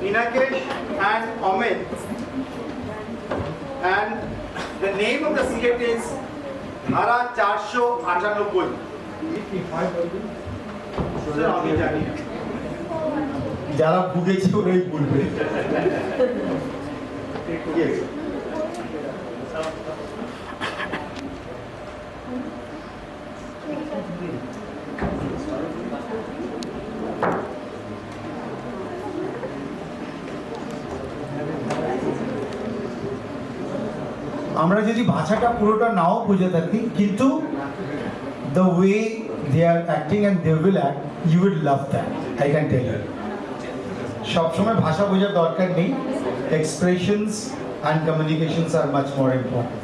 Pinakesh and Amit. And the name of the skit is Dhara 498. Sir, আমি জানি না। যারা ভুগেছে ওরাই বলবে। Yes. আমরা যদি ভাষাটা পুরোটা নাও বুঝে থাকি কিন্তু the way they are acting and they will act you would love that I can tell you সবসময় ভাষা বোঝার দরকার নেই expressions and communications are much more important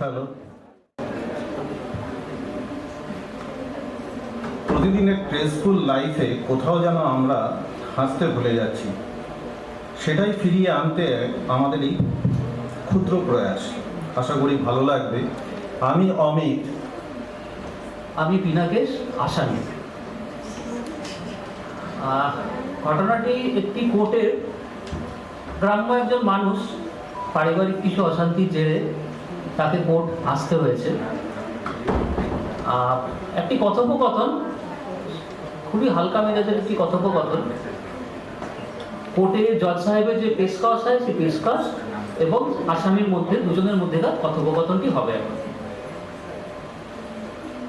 hello প্রতিদিনের স্ট্রেসফুল লাইফে কোথাও যেন আমরা হাসতে ভুলে যাচ্ছি সেটাই ফিরিয়ে আনতে আমাদের এই ক্ষুদ্র প্রয়াস আশা করি ভালো লাগবে আমি অমিত আমি পিনাকেশ আসামি ঘটনাটি একটি কোর্টের গ্রাম্য একজন মানুষ পারিবারিক কিছু অশান্তির জেরে তাকে কোর্ট আসতে হয়েছে একটি কথোপকথন খুবই হালকা মেজাজের একটি কথোপকথন কোর্টে জজ সাহেবের যে পেশকাশ হয় সেই পেশকাশ এবং আসামির মধ্যে দুজনের মধ্যেকার কথোপকথনটি হবে এখন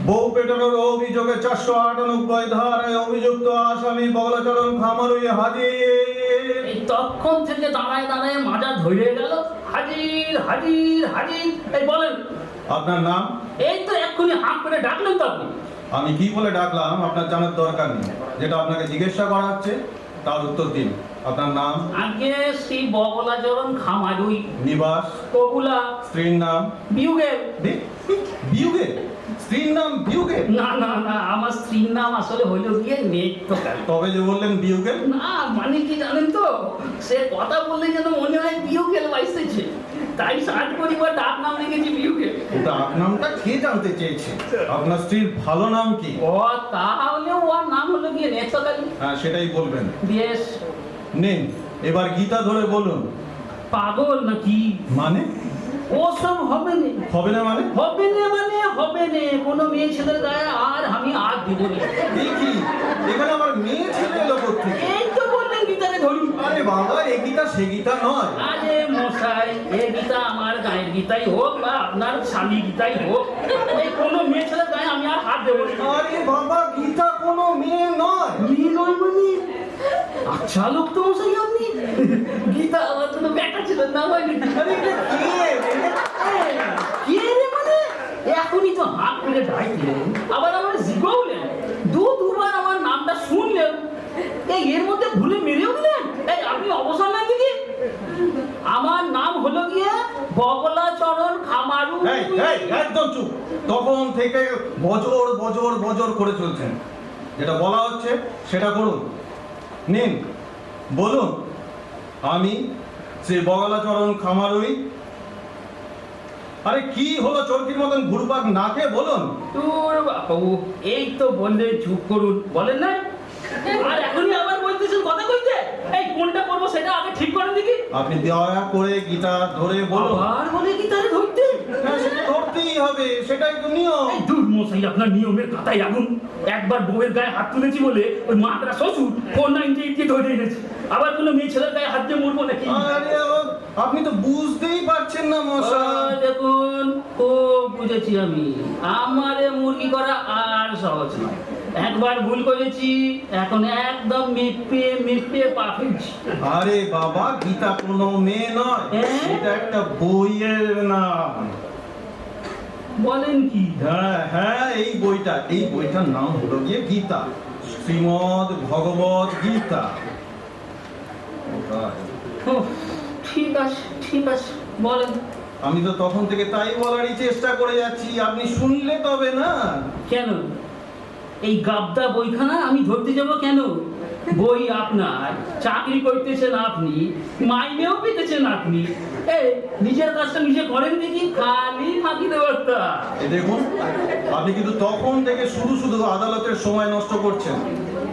বউ পেটানোর অভিযোগে 498 ধারায় অভিযুক্ত আসামি বগলাচরণ খামারুই হাজির এই তখন থেকে দাঁড়ায় দাঁড়ায় মাজা ধরে গেল হাজির হাজির হাজির এই বলেন আপনার নাম এই তো এক্ষুনি হাঁক করে ডাকলেন তো আপনি আমি কি বলে ডাকলাম আপনার জানার দরকার নেই যেটা আপনাকে জিজ্ঞাসা করা হচ্ছে তার উত্তর দিন আপনার নাম আগে শ্রী বগলাচরণ খামারুই নিবাস কবুলা স্ত্রীর নাম বিউগেল বিউগে স্ত্রীর নাম বিউগে না না না আমার স্ত্রীর নাম আসলে হইল গিয়ে নেত্রকালী তবে যে বললেন বিউগে না মানে কি জানেন তো সে কথা বললে যেন মনে হয় বিউগেল বাইসেছে তাই সার্চ করি বা ডাক নাম রেখেছি বিউগেল ডাক নামটা কে জানতে চেয়েছে আপনার স্ত্রীর ভালো নাম কি ও তাহলে ওর নাম হলো গিয়ে নেত্রকালী হ্যাঁ সেটাই বলবেন বেশ নিন এবার গীতা ধরে বলুন পাগল নাকি মানে ওসব হবে না হবে না মানে হবে না মানে হবে না কোনো মেয়ে ছেলের গায়ে আর আমি আর দিব না এই কি এখানে আমার মেয়ে ছেলে এলো কোত্থেকে এই তো বললেন গীতাকে ধরুন আরে বাবা এই গীতা সে গীতা নয় আরে মশাই এ গীতা আমার গায়ের গীতাই হোক বা আপনার স্বামী গীতাই হোক এই কোনো মেয়ে ছেলের গায়ে আমি আর হাত দেবো না আরে বাবা গীতা কোনো মেয়ে নয় মেয়ে নয় মানে আচ্ছা লোক তো মশাই আপনি গীতা আমার কোনো ব্যাটা ছিলেন না হয় আরে এটা কে কে রে মানে এখনই তো হাত করে ডাকলেন আবার আমার জিগৌলেন দুবার আমার নামটা শুনলেন এই এর মধ্যে ভুলে মেরেও দিলেন এই আপনি অবসর নেন দিদি আমার নাম হলো গিয়ে বগলাচরণ খামারু এই এই একদম চুপ তখন থেকে বজর বজর বজর করে চলছেন যেটা বলা হচ্ছে সেটা করুন নিন বলুন আমি শ্রী বগলাচরণ খামারুই আরে কি হলো চরকির মতন ঘুরপাক নাকে বলুন তোর বাবু এই তো বললে চুপ করুন বলেন না আর এখনই আবার বলতেছেন কথা কইতে এই কোনটা করব সেটা আগে ঠিক করেন দেখি আপনি দয়া করে গীতা ধরে বলুন আবার বলে কি তারে ধরতে হ্যাঁ সেটা ধরতেই হবে সেটাই তো নিয়ম এই দূর মশাই আপনার নিয়মের কাতায় আগুন একবার বউয়ের গায়ে হাত তুলেছি বলে ওই মাত্রা শ্বশুর 498 দিয়ে ধরে এনেছে আবার কোনো মেয়ে ছেলের গায়ে হাত দিয়ে মরবো নাকি আরে আপনি তো বুঝতেই পারছেন না মশাই দেখুন ও বুঝেছি আমি আমারে মুরগি করা আর সহজ নয় একবার ভুল করেছি এখন একদম মেপে পা ফেলছি আরে বাবা গীতা কোনো মেয়ে নয় এটা একটা বইয়ের নাম বলেন কি হ্যাঁ হ্যাঁ এই বইটার নাম হলো গিয়ে গীতা শ্রীমদ ভগবত গীতা ঠিক আছে বলেন আমি তো তখন থেকে তাই বলারই চেষ্টা করে যাচ্ছি আপনি শুনলে তবে না কেন এই গাবদা বইখানা আমি ধরতে যাব কেন? বই আপনার, চাকরি করতেছেন আপনি, মাইনেও পেতেছেন আপনি, এই নিজের কাজটা নিজে করেন দেখি, খালি ফাঁকি দেওয়ারটা। এই দেখুন, আপনি কিন্তু তখন থেকে শুধু শুধু আদালতের সময় নষ্ট করছেন।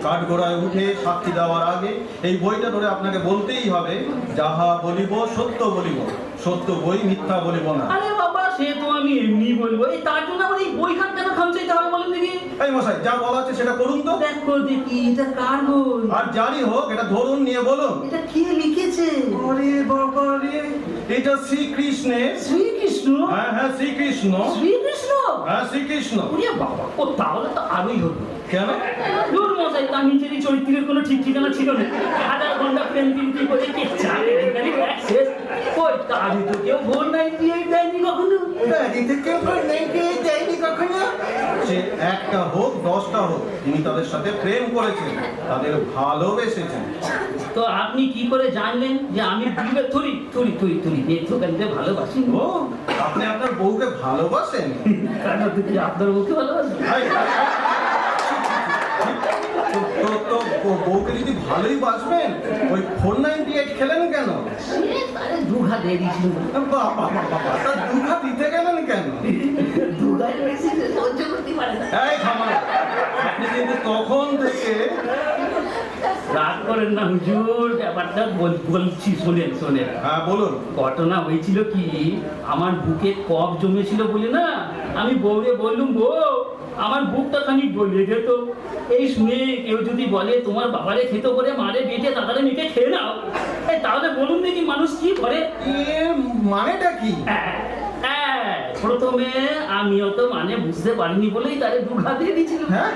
কাঠগোড়ায় উঠে সাক্ষী দেওয়ার আগে এই বইটা ধরে আপনাকে বলতেই হবে, যাহা বলিব সত্য বলিব, সত্য বই মিথ্যা বলিব না। আরে বাবা, সে তো আমি এমনি বলবো, এই তার জন্য আমার এই বইখান কেন খামচাইতে হবে বলেন দেখি? এই মশাই, যা বলা আছে সেটা করুন তো। দেখো দেখি, এটা কার বই? আর জানি হোক, এটা ধরুন, নিয়ে বলুন। এটা কে লিখেছে? আরে বাবা রে, এটা শ্রীকৃষ্ণের। শ্রীকৃষ্ণ? হ্যাঁ হ্যাঁ, শ্রীকৃষ্ণ। শ্রীকৃষ্ণ? হ্যাঁ, শ্রীকৃষ্ণ। ওরে বাবা, ও তাহলে তো আরোই হতো। কেন? দূর মশাই, তার নিজেরই চরিত্রের কোনো ঠিক ঠিকানা ছিল না। হাজার ঘন্টা প্রেম প্রীতি করে কে চাকরি শেষ। ওই তারই তো কেউ ভোর 98 দেয়নি কখনো। সে একটা হোক 10টা হোক, তিনি তাদের সাথে প্রেম করেছেন, তাদের ভালোবেসেছেন। তো আপনি কি করে জানলেন যে আমি ভালোবাসি? ও, আপনি আপনার বউকে ভালোবাসেন? কেন, তুই আপনার বউকে ভালোবাসি? তো বউকে যদি ভালোই বাসবেন, ওই 498 খেলেন কেন? তারে দুঘা দিয়ে দিয়েছিল। বাবা, তা দুঘা দিতে গেলেন কেন? দুঘায় বেশি সহ্য করতে পারে না। এই থামান, আপনি কিন্তু তখন থেকে রাগ করেন না হুজুর, ব্যাপারটা বলছি, শোনেন। হ্যাঁ বলুন। ঘটনা হয়েছিল কি, আমার বুকে কফ জমেছিল বলে না, আমি বউরে বললুম, বউ আমার বুকটা খানিক গলিয়ে যেত। এই শুনে কেউ যদি বলে তোমার বাবারে খেতে করে মারে বেটে তাড়াতাড়ি মেটে খেয়ে নাও, তাহলে বলুন দেখি মানুষ কি করে? এর মানেটা কি? প্রথমে আমিও তো মানে বুঝতে পারিনি বলেই তারে দুঘা দিয়ে দিয়েছিল। হ্যাঁ,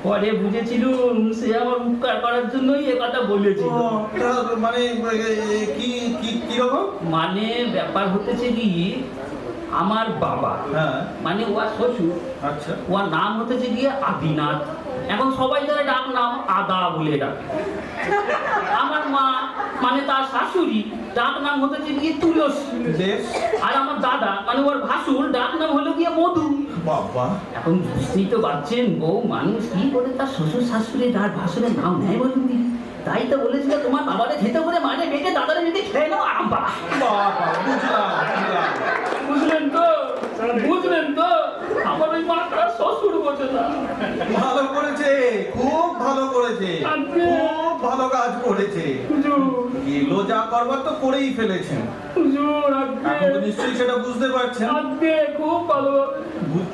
পরে বুঝেছিলুম সে আমার উপকার করার জন্যই এ কথা বলেছিল। মানে কি কি কি রকম? মানে ব্যাপার হতেছে কি, আমার বাবা, হ্যাঁ, মানে ওর শ্বশুর, আচ্ছা, ওর নাম হতেছে গিয়ে আদিনাথ। এখন সবাই তারা ডাক নাম আদা বলে ডাকে। আমার মা মানে তার শাশুড়ি, ডাক নাম হতেছে গিয়ে তুলসী। বেশ। আর আমার দাদা মানে ওর ভাসুর, ডাক নাম হলো গিয়ে মধু। বাবা, এখন বুঝতেই তো পারছেন, বউ মানুষ কি করে তার শ্বশুর শাশুড়ি আর ভাসুরের নাম নেয় বলুন দিদি? তাই তো বলেছিল তোমার বাবারে খেতে করে মানে বেটে দাদারে যদি খেয়ে নাও। আম্বা, বাবা, বুঝলেন তো আমার ওই মাটা শ্বশুর বোঝে না। ভালো করেছে, খুব ভালো করেছে, খুব ভালো কাজ করেছে। এলো যা করবার তো করেই ফেলেছেন। এখন তো নিশ্চয়ই সেটা বুঝতে পারছেন। খুব ভালো।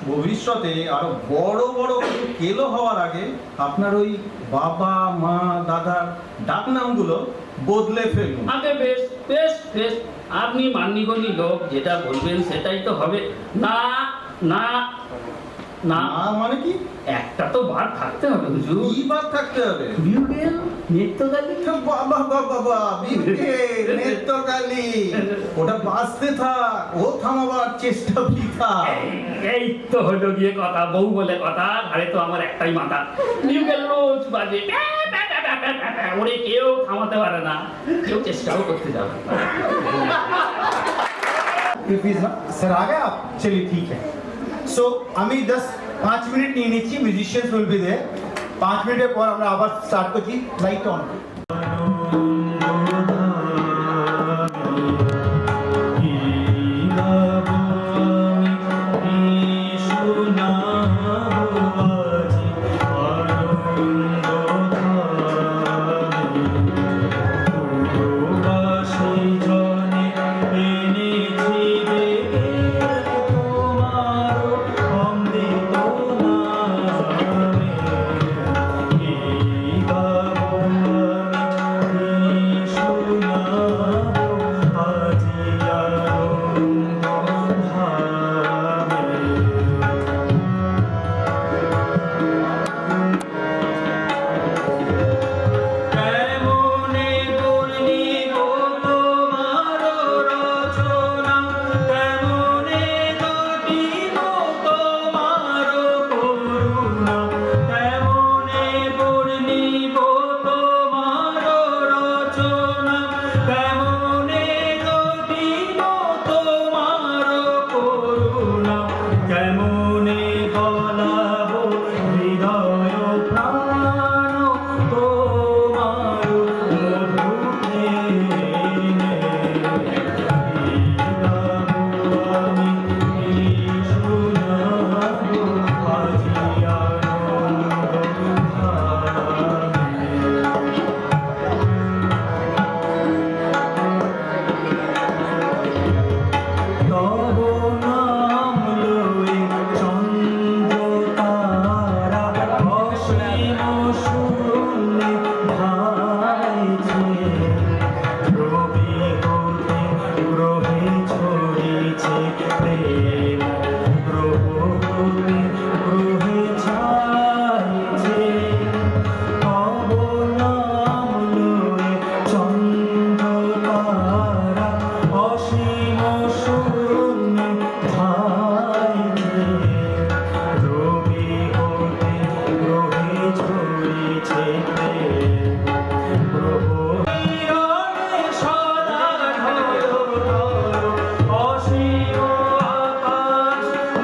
ভবিষ্যতে আরো বড় বড় কেলো হওয়ার আগে আপনার ওই বাবা মা দাদার ডাক নামগুলো বদলে ফেলুন। আগে বেশ বেশ বেশ, আপনি মান্যগণ্য লোক, যেটা বলবেন সেটাই তো হবে। না না না, মানে কি? একটা তো বার থাকতে হবে হুজুর। কি বার থাকতে হবে? বিউগেল, নৃত্যকালী। বাবা বাবা, বিউগেল, নৃত্যকালী, ওটা বাঁচতে থাক, ও থামাবার চেষ্টা বৃথা। এই তো হলো গিয়ে কথা, বউ বলে কথা, ঘরে তো আমার একটাই মাথা। বিউগেল রোজ বাজে, ওরে কেউ থামাতে পারে না, কেউ চেষ্টাও করতে যাবে না। सर आ गए आप? चलिए ठीक है। सो আমি 5 মিনিট নিয়ে নিচ্ছি, মিউজিশিয়ানস উইল বি देयर। 5 মিনিটের পর আমরা আবার স্টার্ট করছি। Light on.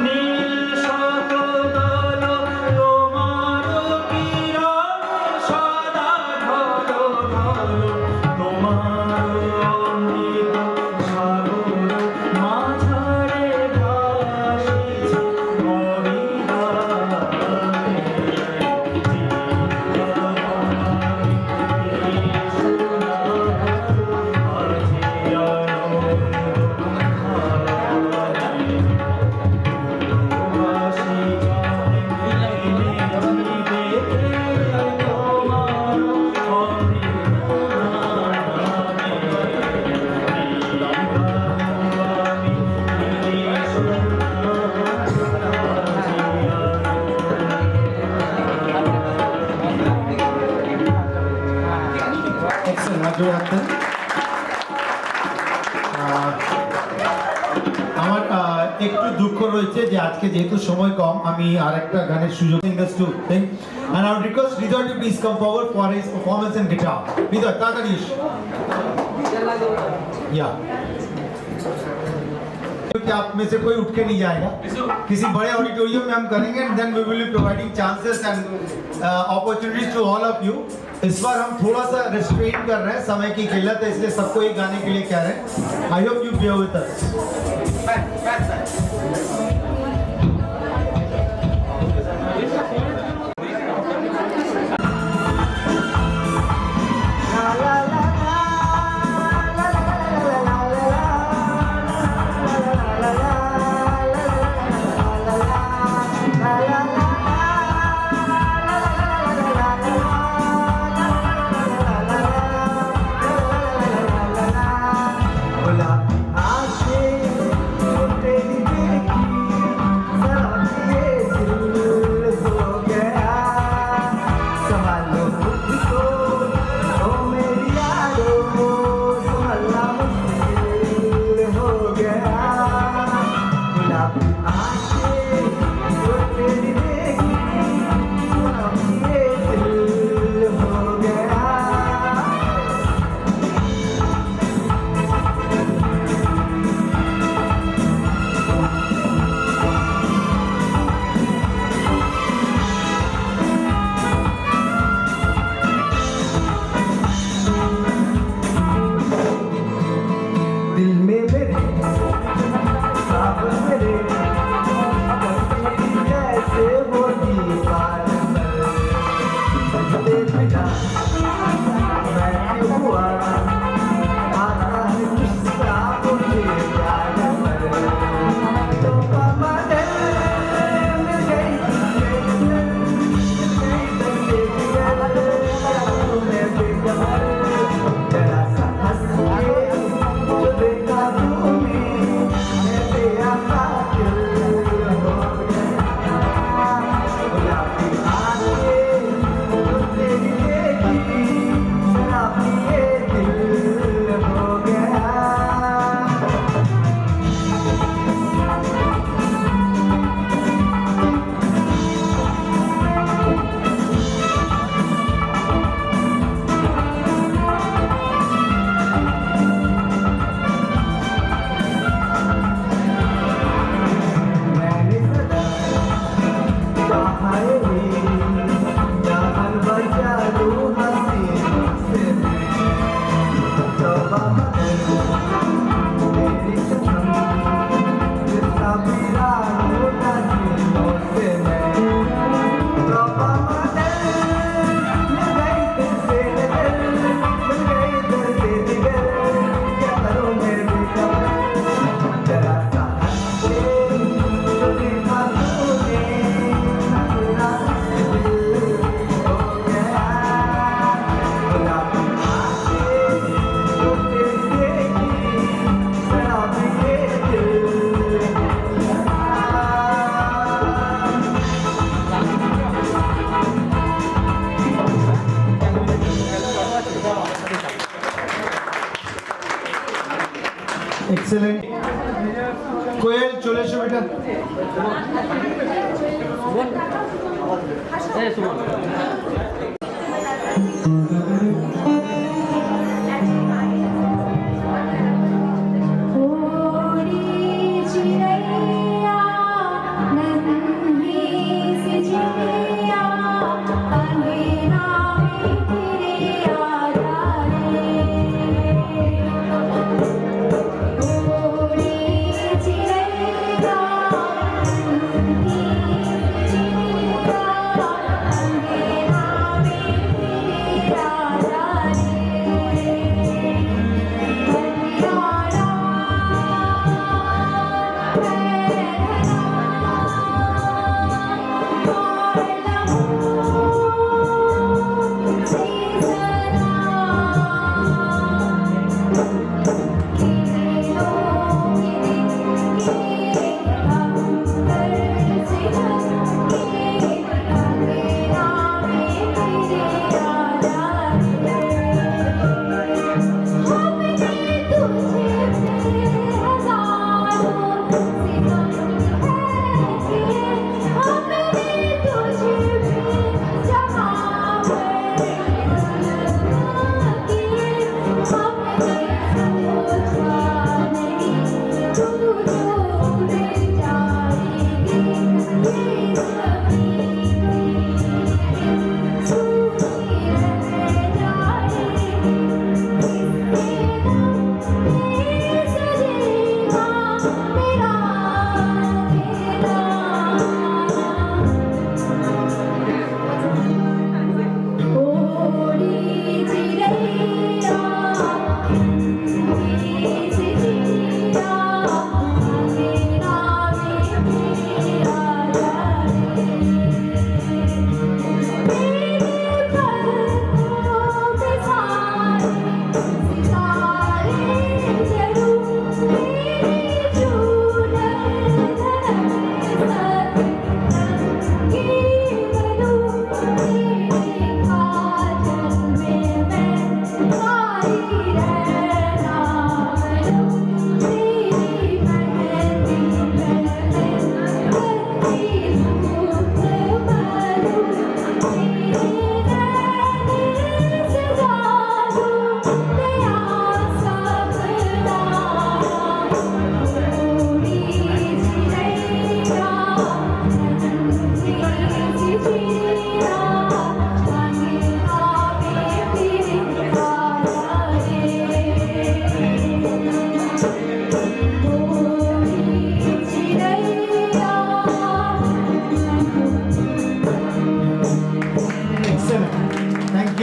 নীল শতদল তোমার কিরণ সদা ঢলো ঢলো, তোমার অমৃত সাগর মাঝারে ভাসিছে জোরে হাত দেন। আমার একটু দুঃখ রয়েছে যে আজকে যেহেতু সময় কম, আমি আর একটা গানের সুযোগ and I would request Hridoy to please come forward for his performance in guitar. Hridoy, ताड़ाताड़ी एसो। या क्योंकि आप में से कोई उठ के नहीं जाएगा, किसी बड़े ऑडिटोरियम में हम करेंगे and then we will be providing chances and opportunities to all of you. इस बार हम थोड़ा सा रेस्ट्रेन कर रहे हैं, समय की किल्लत है, इसलिए सबको एक गाने के लिए कह रहे हैं। I hope you bear with us. Excellent. কোয়েল চলে এসো বেটা।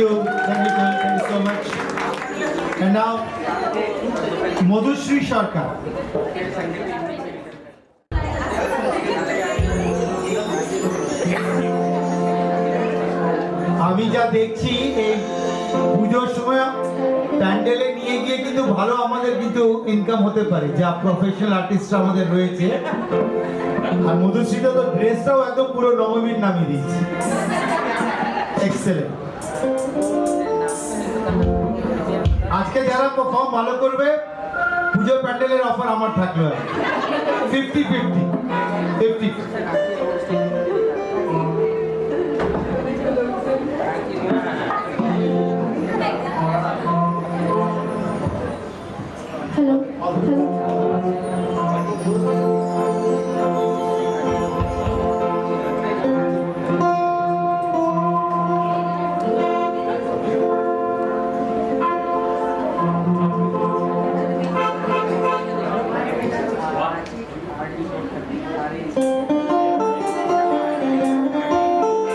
you so much. And now, Madhushri Sharkar. আমি যা দেখছি এই পুজোর সময় প্যান্ডেলে নিয়ে গিয়ে কিন্তু ভালো আমাদের কিন্তু ইনকাম হতে পারে, যা প্রফেশনাল আর্টিস্ট আমাদের রয়েছে। আর মধুশ্রীটা তো ড্রেসটাও একদম পুরো নবমীর নামিয়ে দিচ্ছে। এক্সেলেন্ট। আজকে যারা পারফর্ম ভালো করবে পুজোর প্যান্ডেলের অফার আমার থাকলো 50-50 হ্যালো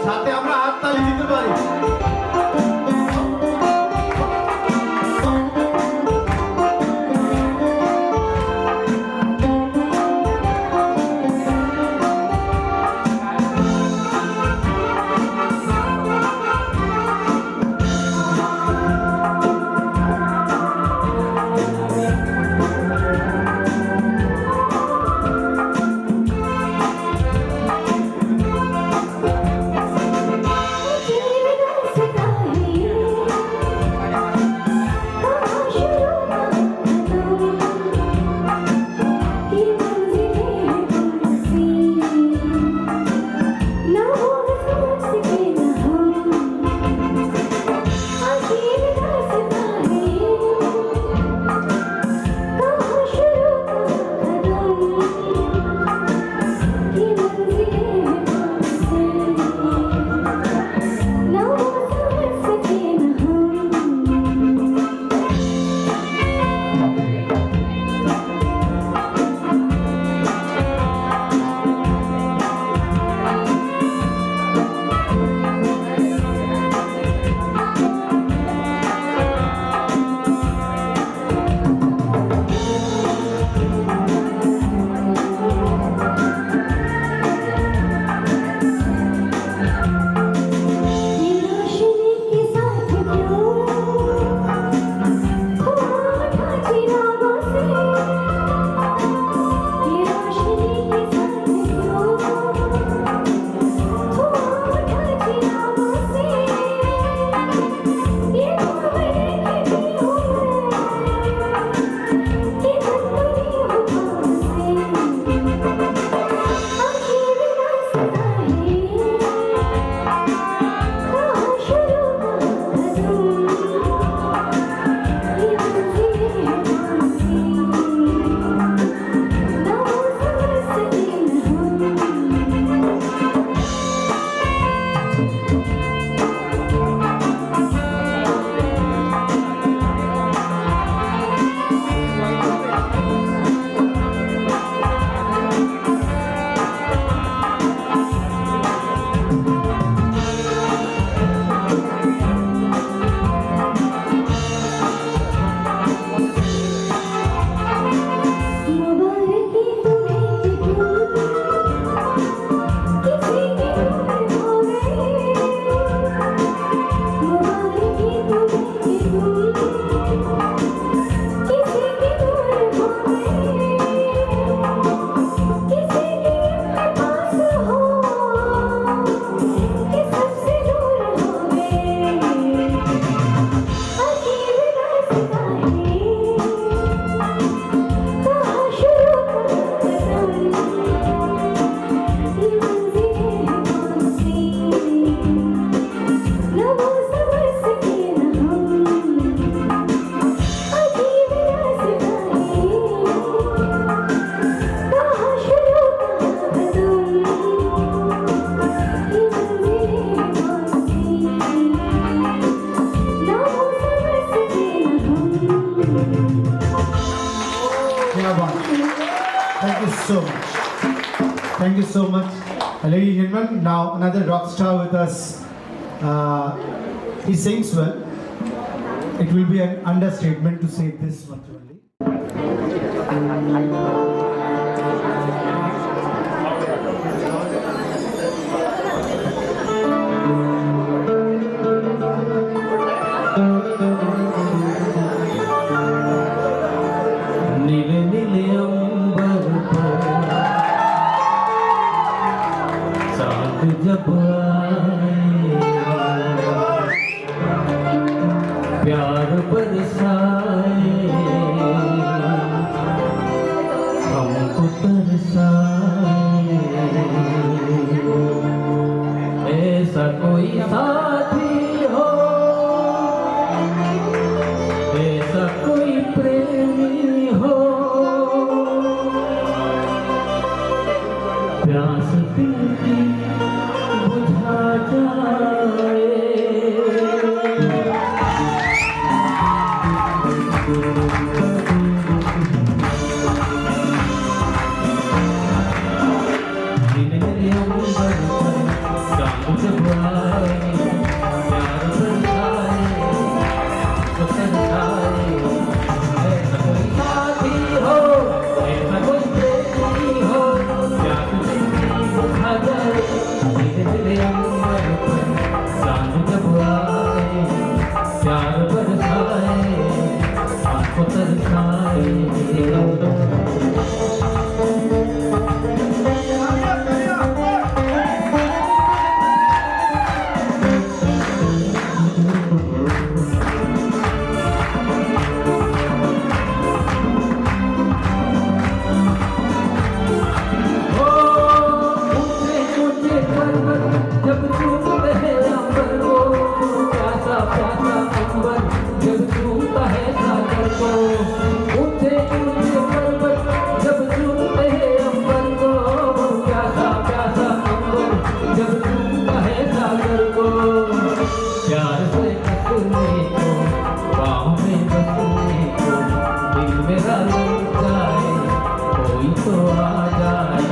সাথে আমরা হাততালি দিতে পারি। Thank you so much. Thank you so much. Ladies and gentlemen, now another rock star with us. He sings well. It will be an understatement to say this much only. नीले नीले अंबर पर चांद जब आए, प्यार बरसाए, हमको तरसाए, ऐसा कोई साथी हो, ऐसा कोई प्रेमी हो, प्यास दिल की बुझा जाए। नीले नीले अंबर पर चांद जब आए, प्यार बरसाए, हमको तरसाए, ऐसा कोई साथी हो, ऐसा कोई प्रेमी हो, प्यास दिल की बुझा जाए। नीले नीले अंबर पर चांद जब आए, प्यार बरसाए, हमको तरसाए। ऊंचे ऊंचे पर्वत जब चूमते हैं अंबर को, प्यासा प्यासा अंबर जब चूमता है सागर को। ऊंचे ऊंचे पर्वत जब चूमते हैं अंबर को, प्यासा प्यासा अंबर जब चूमता है सागर को। प्यार से कसने को, बाहों में बसने को, दिल मेरा लग जाए, कोई तो आ जाए।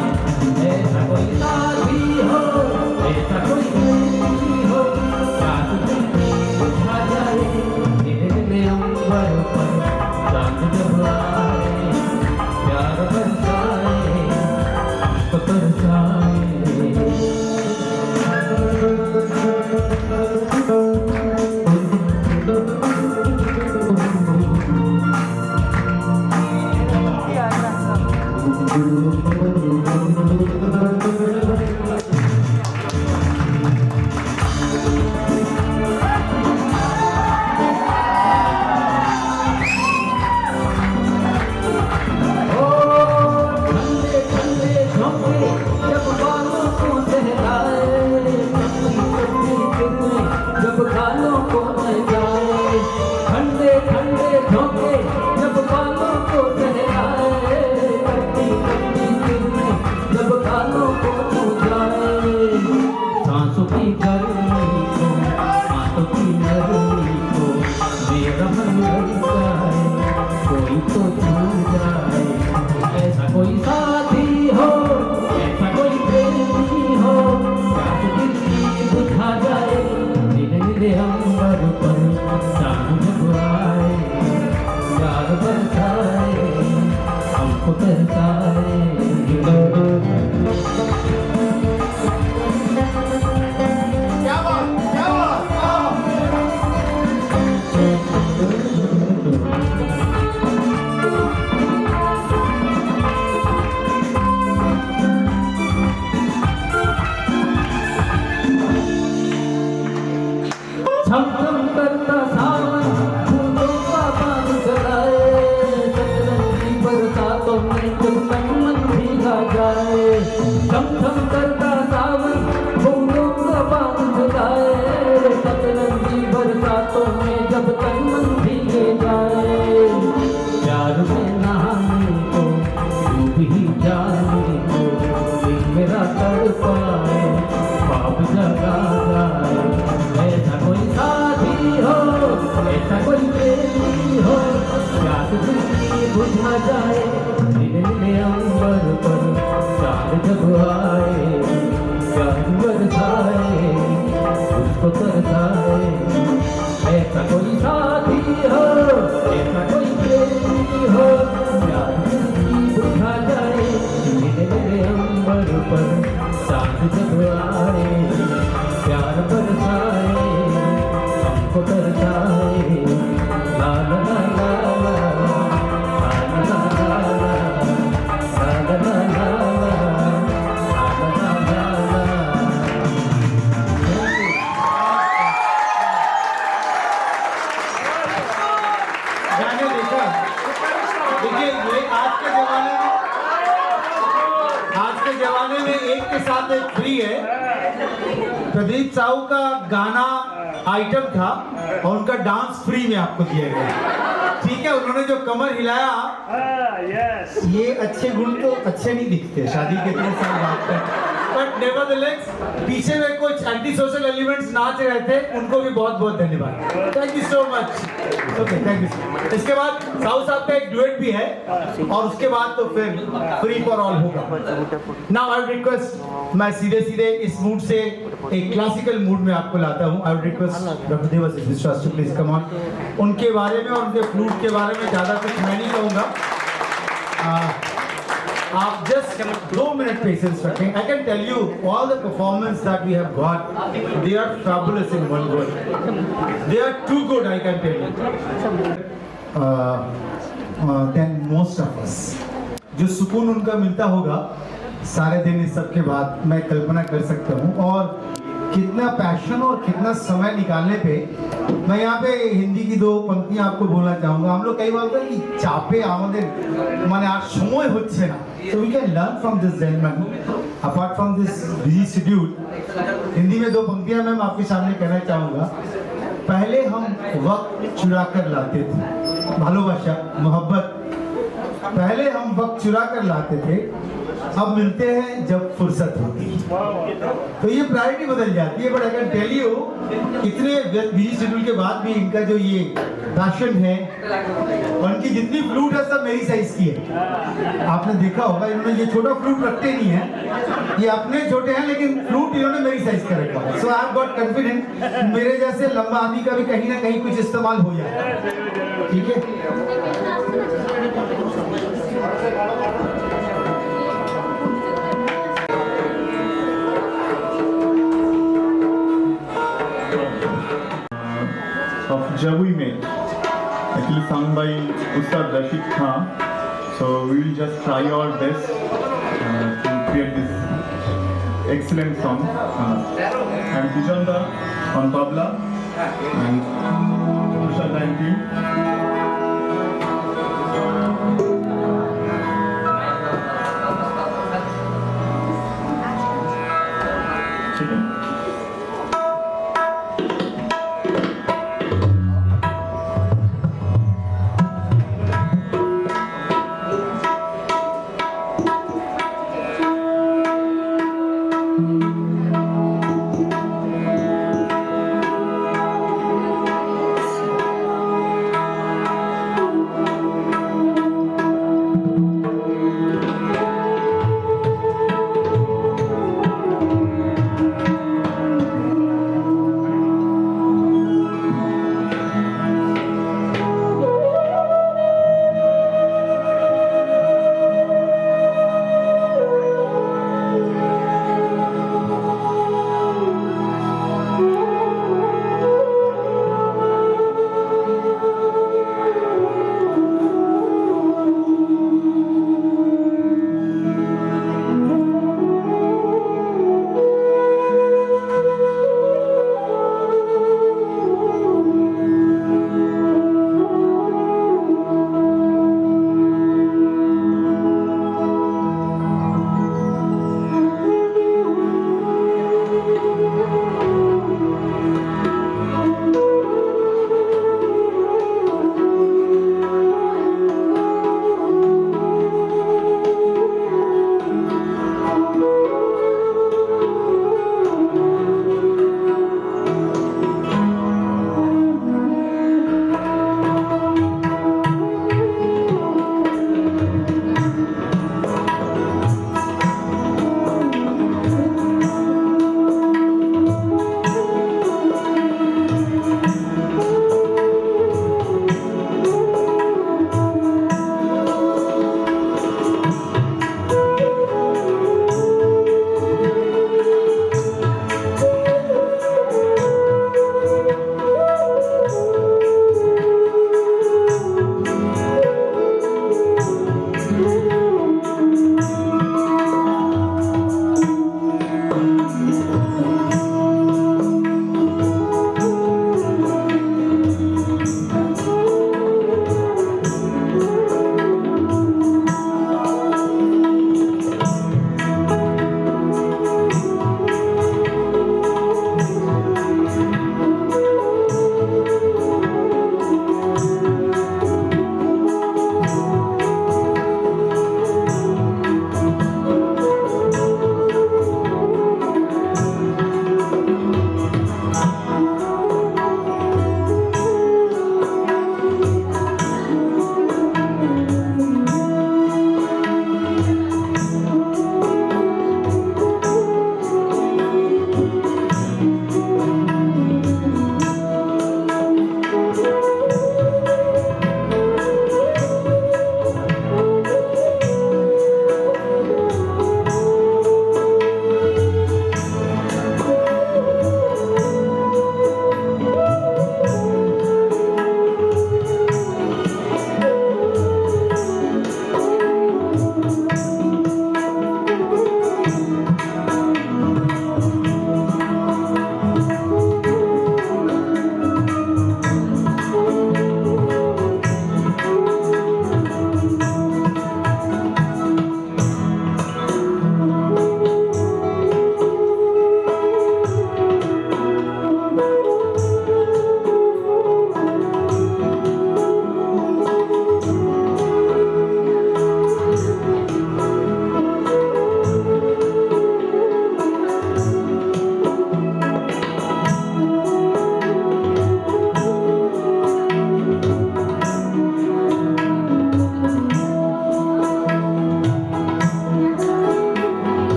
ऐसा कोई साथी हो, ऐसा कोई प्रेमी हो, प्यास दिल की बुझा जाए। नीले नीले अंबर पर चांद जब आए, प्यार बरसाए, हमको तरसाए। ठंडे ठंडे झोंके जब बालों को सहलाए, ठंडी ठंडी किरणें जब गालों को नहलाए। ठंडे ठंडे झोंके जब बालों को सहलाए, ठंडी ठंडी किरणें जब गालों को नहलाए। सांसों की गर्मी को, हाथों की नरमी को, मेरा मन लग जाए, कोई तो छू जाए। ऐसा कोई साथी हो, ऐसा कोई प्रेमी हो, प्यास दिल की बुझा जाए। नीले नीले अंबर पर चांद जब आए, प्यार बरसाए, हमको तरसाए। क्या बात, क्या बात, वाह। छम छम करता सावन फूलों का बाग जलाए, सतरंगी बरसातों में जब तन मन भीगा जाए। छम छम करता सावन फूलों का बाग जलाए, सतरंगी बरसातों में जब तन मन भीगे जाए। प्यार में नहाने को, डूब ही जाने को, दिल मेरा तड़पाए, ख्वाब जगा जाए। ऐसा कोई साथी हो, ऐसा कोई प्रेमी हो, प्यास दिल की बुझा जाए। नीले नीले अंबर पर चांद जब आए, प्यार बरसाए, उसको तरसाए। कोई साथी हो ऐसा कोई प्रेमी हो, प्यार की बुझा जाए मेरे मेरे अंबर पर चांद जब आए, प्यार बरसाए हमको तरसाए, ला ला ला ला ला, ला ला ला ला, ला ला ला गाने देखा? देखिए ये आज के जमाने में एक के साथ एक फ्री है। प्रदीप साहू का गाना आइटम था और उनका डांस फ्री में आपको दिया गया, ठीक है। उन्होंने जो कमर हिलाया, ये अच्छे गुण तो अच्छे नहीं दिखते शादी के 3 साल बाद तक, बट नेवरदलेस पीछे में कुछ एंटी सोशल एलिमेंट्स नाच रहे थे, उनको भी बहुत बहुत धन्यवाद। Thank you so much. Okay thank you. इसके बाद साहू साहब का एक डुएट भी है और उसके बाद तो फिर फ्री फॉर ऑल होगा। नाउ आई रिक्वेस्ट, मैं सीधे सीधे इस मूड से एक क्लासिकल मूड में आपको लाता हूँ। आई रिक्वेस्ट डॉक्टर देवाशीष विश्वास टू प्लीज कम ऑन। उनके बारे में और उनके फ्लूट के बारे में ज़्यादा कुछ मैं नहीं कहूँगा, आप जस्ट 2 मिनट पेशेंस रखें। I can tell you all the performance that we have got, they are fabulous in one word, they are too good, I can tell you then most of us. जो सुकून उनका मिलता होगा सारे दिन इस सब के बाद, मैं कल्पना कर सकता हूँ। और कितना पैशन और कितना समय निकालने पे, मैं यहाँ पे हिंदी की 2 पंक्तियाँ आपको बोलना चाहूँगा। हम लोग कई बार बोलते हैं कि चापे आमदे माने आज समय होच्छे ना, so we can learn from this gentleman apart from this busy schedule। Hindi में 2 पंक्तियाँ मैं आपके सामने कहना चाहूँगा। पहले हम वक्त चुरा कर लाते थे, भालोबाशा मोहब्बत, पहले हम वक्त चुरा कर लाते थे, अब मिलते हैं जब फुर्सत होती है। तो ये प्रायोरिटी बदल जाती है। बट अगर टेल यू, इतने बिजी शेड्यूल के बाद भी इनका जो ये पैशन है और इनकी जितनी फ्लूट है सब मेरी साइज की है। आपने देखा होगा इन्होंने ये छोटा फ्लूट रखते नहीं है, ये अपने छोटे हैं लेकिन फ्लूट इन्होंने मेरी साइज का रखा है। सो आई हैव गॉट कॉन्फिडेंट मेरे जैसे लंबा आदमी का भी कहीं ना कहीं कुछ इस्तेमाल हो जाए, ठीक है। of Jab We Met, actually sung by Ustad Rashid Khan. So we will just try our best to create this excellent song. And Bijanda on tabla and Rushad and team.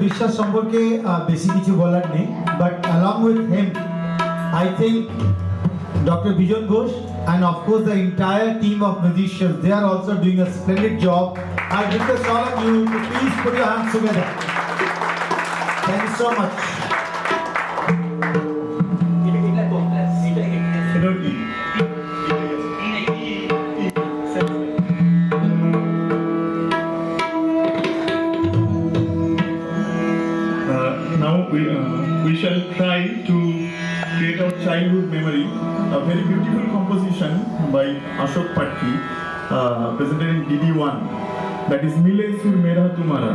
বিশ্বাস সম্পর্কে বেশি কিছু বলার নেই, but along with him, I think Dr. Bijon Ghosh and of course the entire team of musicians, they are also doing a splendid job. I request all of you to please put your hands together. Thank you so much. Now we shall try to create our childhood memory. A very beautiful composition by Ashok Patki, presented in DD1. That is Mile Sur Mera Tumhara.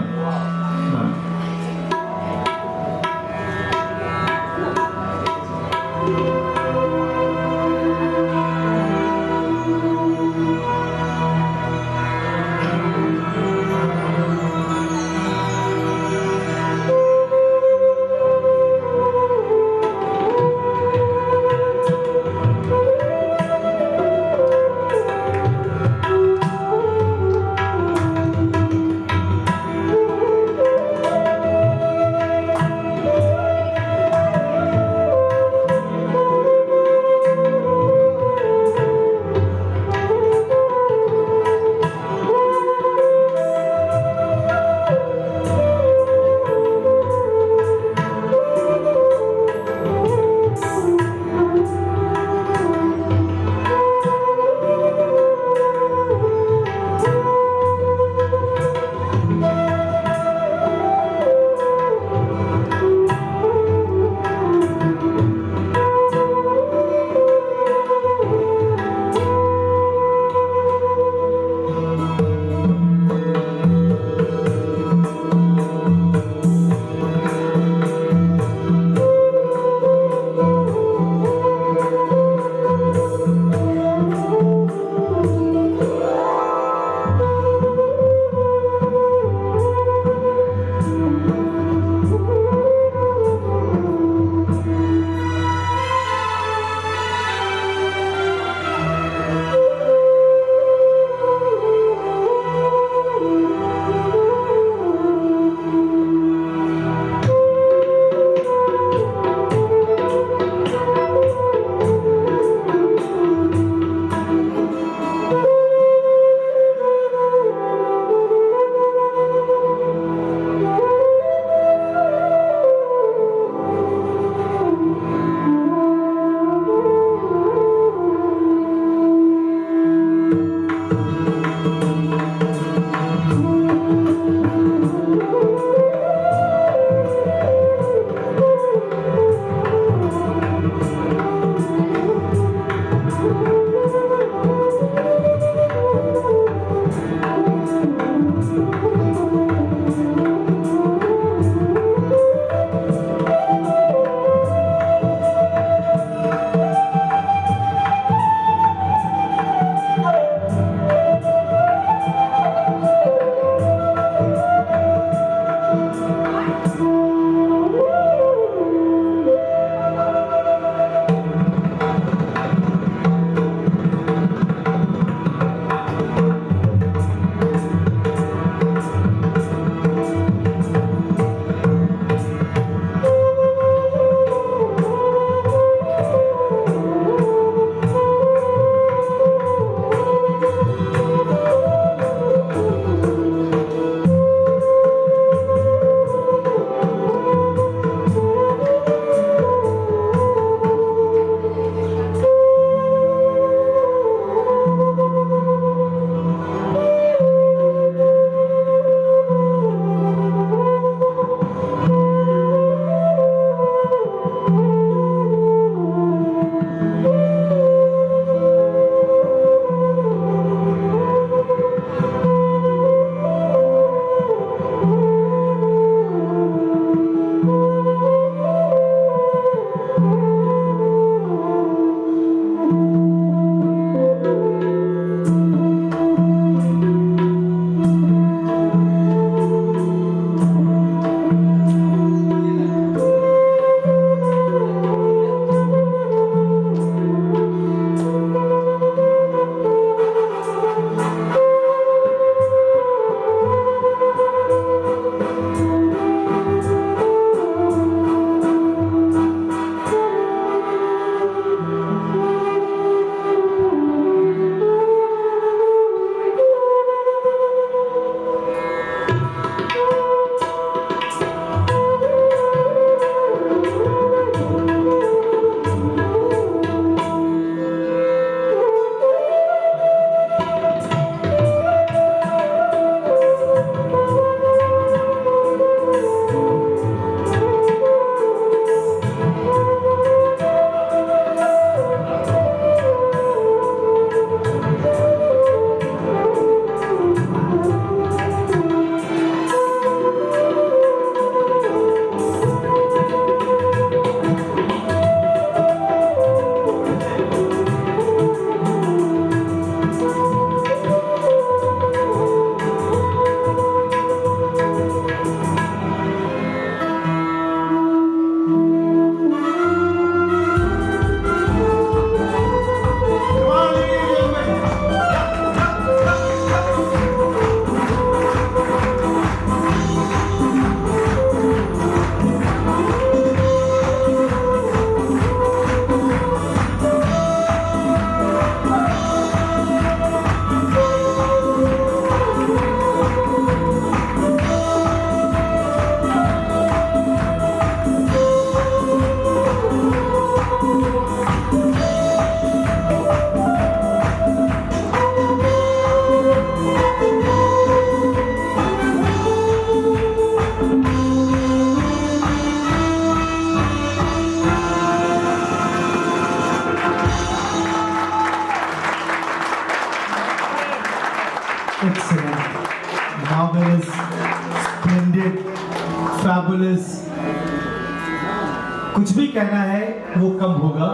कुछ भी कहना है वो कम होगा।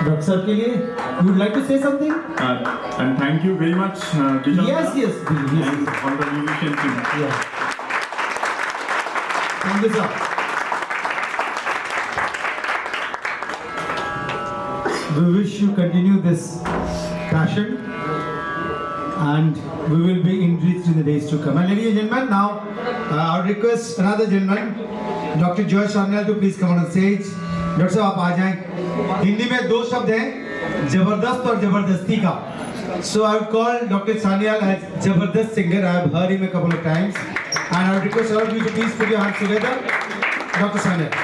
Doctor साहब के लिए you would like to say something? And thank you very much, Disha. Yes, yes, please, yes. And all the musician team. Yeah. Thank you, sir. We wish you continue this passion, and we will be enriched in the days to come. And ladies and gentlemen, now I would request another gentleman, Dr. Joy Sanyal, to please come on stage. Doctor साहब आप आ जाएं। हिंदी में दो शब्द हैं, जबरदस्त और जबरदस्ती का। So I would call Dr. Sanyal as जबरदस्त singer. I have heard him a couple of times, and I would request all of you to please put your hands together. Dr. Sanyal.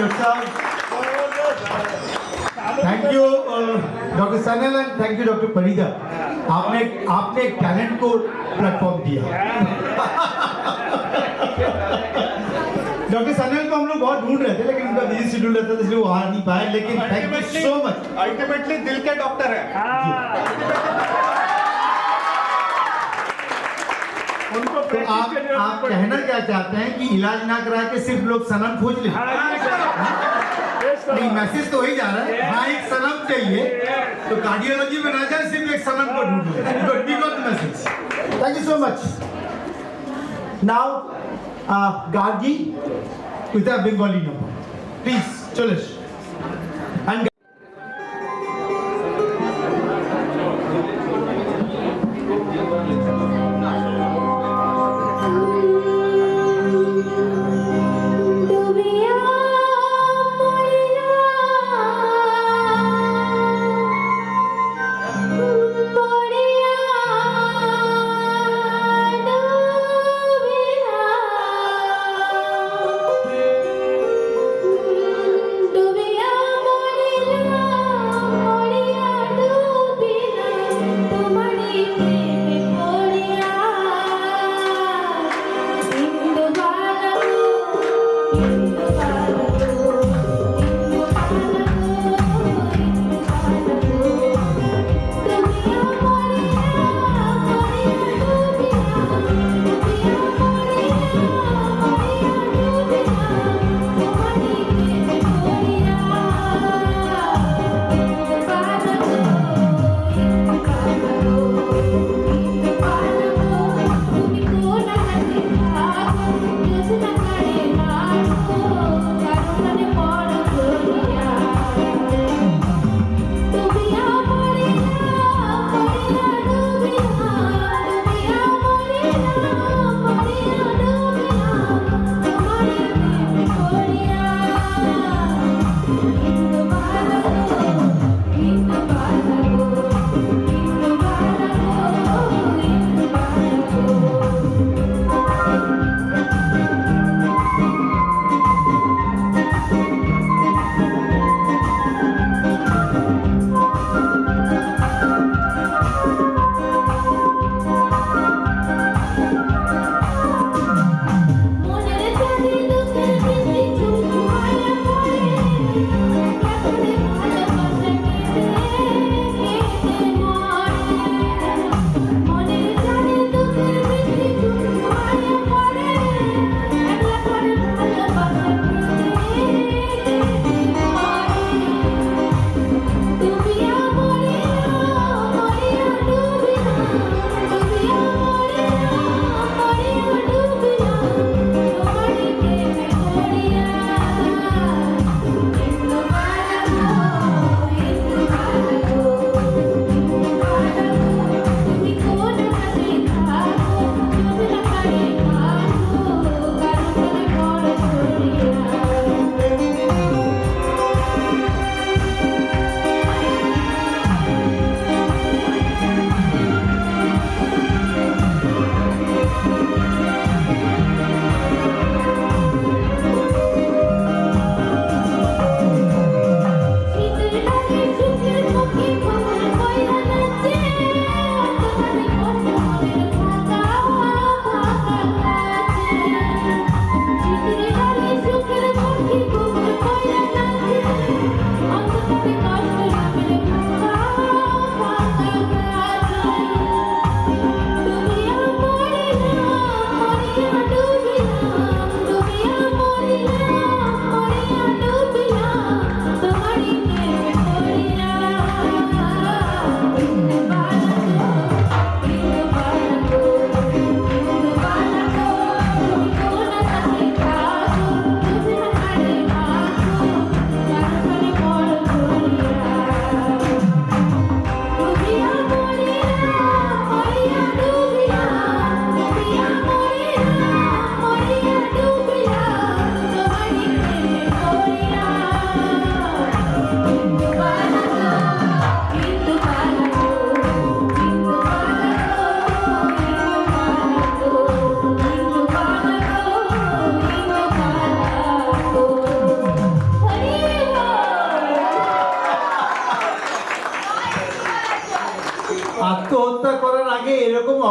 yourself. Thank you, Dr. Sanal, and thank you, Dr. Parida. आपने एक talent को platform दिया. Doctor Sanal को हम लोग बहुत ढूंढ रहे थे, लेकिन उनका बिजी शेड्यूल रहता था, इसलिए वो आ नहीं पाए. लेकिन thank you so much. Ultimately दिल के डॉक्टर है. उनको तो आप कहना क्या चाहते हैं कि इलाज ना करा के सिर्फ लोग सनम खोज ले? नहीं, मैसेज तो वही जा रहा है. हाँ, एक सनम चाहिए तो कार्डियोलॉजी में ना जाए, सिर्फ एक सनम को ढूंढ लो. We got the message. Thank you so much. Now Gargi with a Bengali number. Please, Cholish. And Thank you.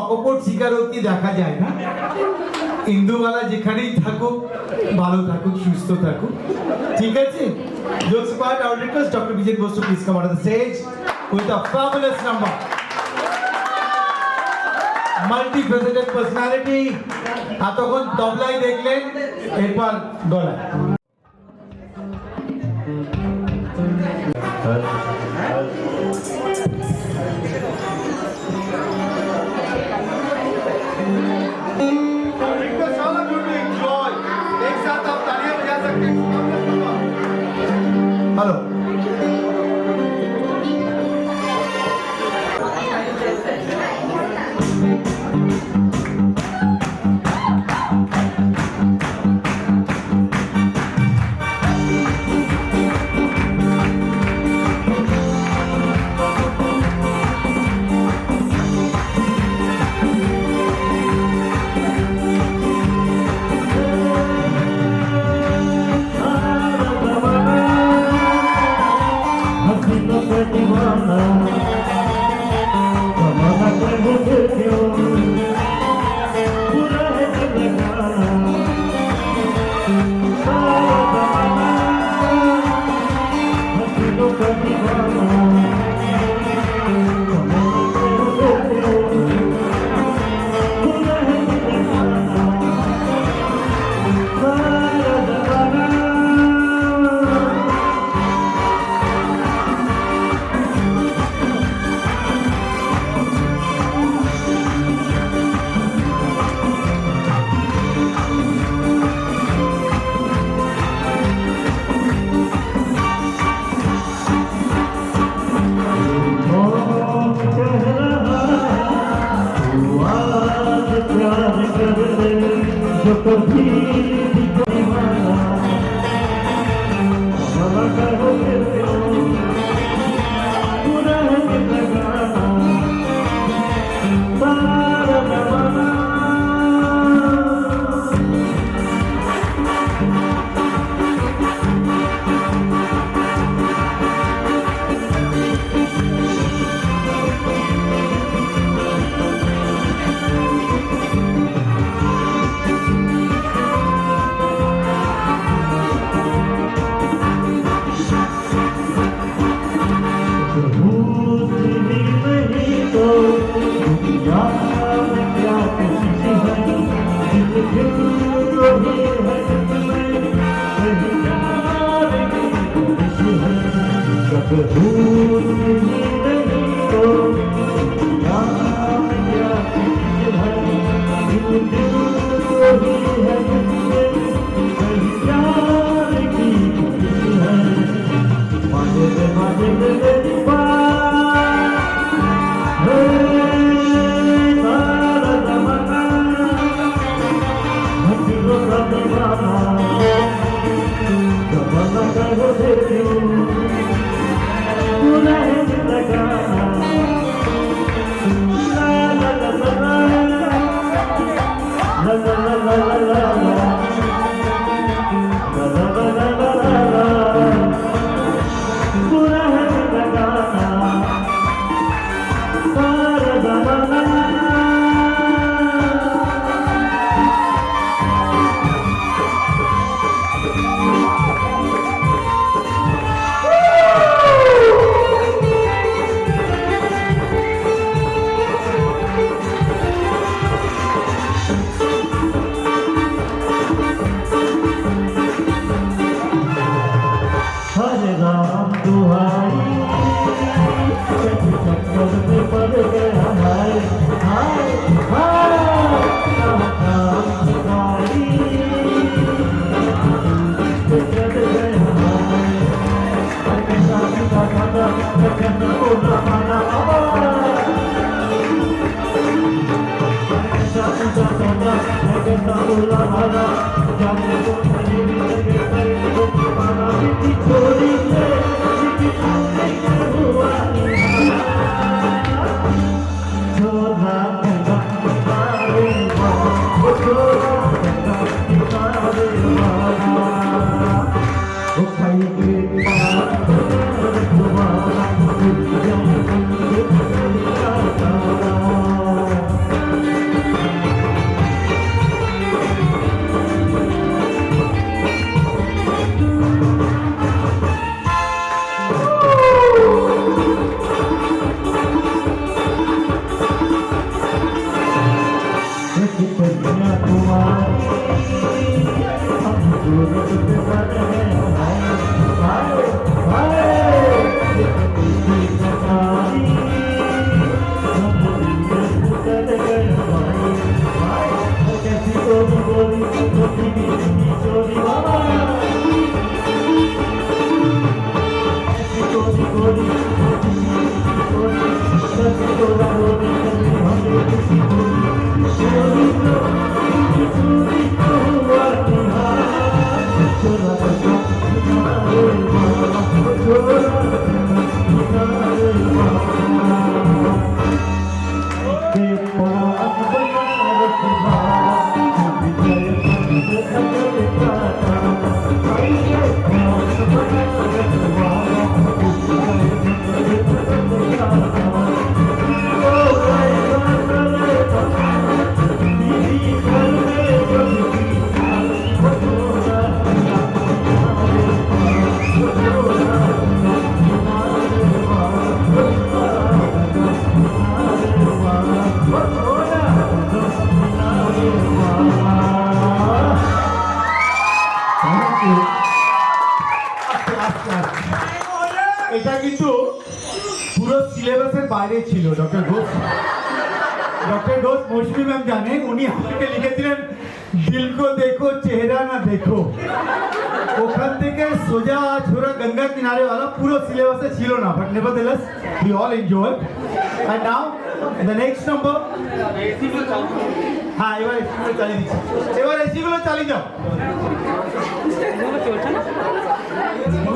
অকপট স্বীকারোক্তি দেখা যায় না। ইন্দুবালা যেখানেই থাকুক, ভালো থাকুক, সুস্থ থাকুক, ঠিক আছে? Jokes apart, our request Dr. Vijay Bose to please come out of the stage with a fabulous number. Multifaceted personality. এতক্ষণ তবলাই দেখলেন, এরপর গলায়। Request all of you to enjoy. एक साथ आप तालियां बजा सकते हैं। হ্যালো, हसीनों पे दीवाना कमाना कर मुझे क्यों बुरा है जब लगाना सारा जमाना हसीनों पे दीवाना कमाना कर मुझे क्यों बुरा है जब लगाना सारा जमाना जो कभी भी दीवाना हवा करो फिर पूरा है लगाना सारा जमाना এটা কিন্তু পুরো সিলেবাসের বাইরে ছিল। ডক্টর ঘোষ মৌসুমী ম্যাম জানেন, উনি আমাকে লিখেছিলেন দিল কো দেখো চেহারা না দেখো, ওখান থেকে সোজা ছোড়া গঙ্গা কিনারে वाला পুরো সিলেবাসে ছিল না, but নেভারথেলেস we all enjoyed. And now the next number, হ্যাঁ এবার এসিগুলো চালিয়ে দিচ্ছি, এবার এসিগুলো চালিয়ে যাও।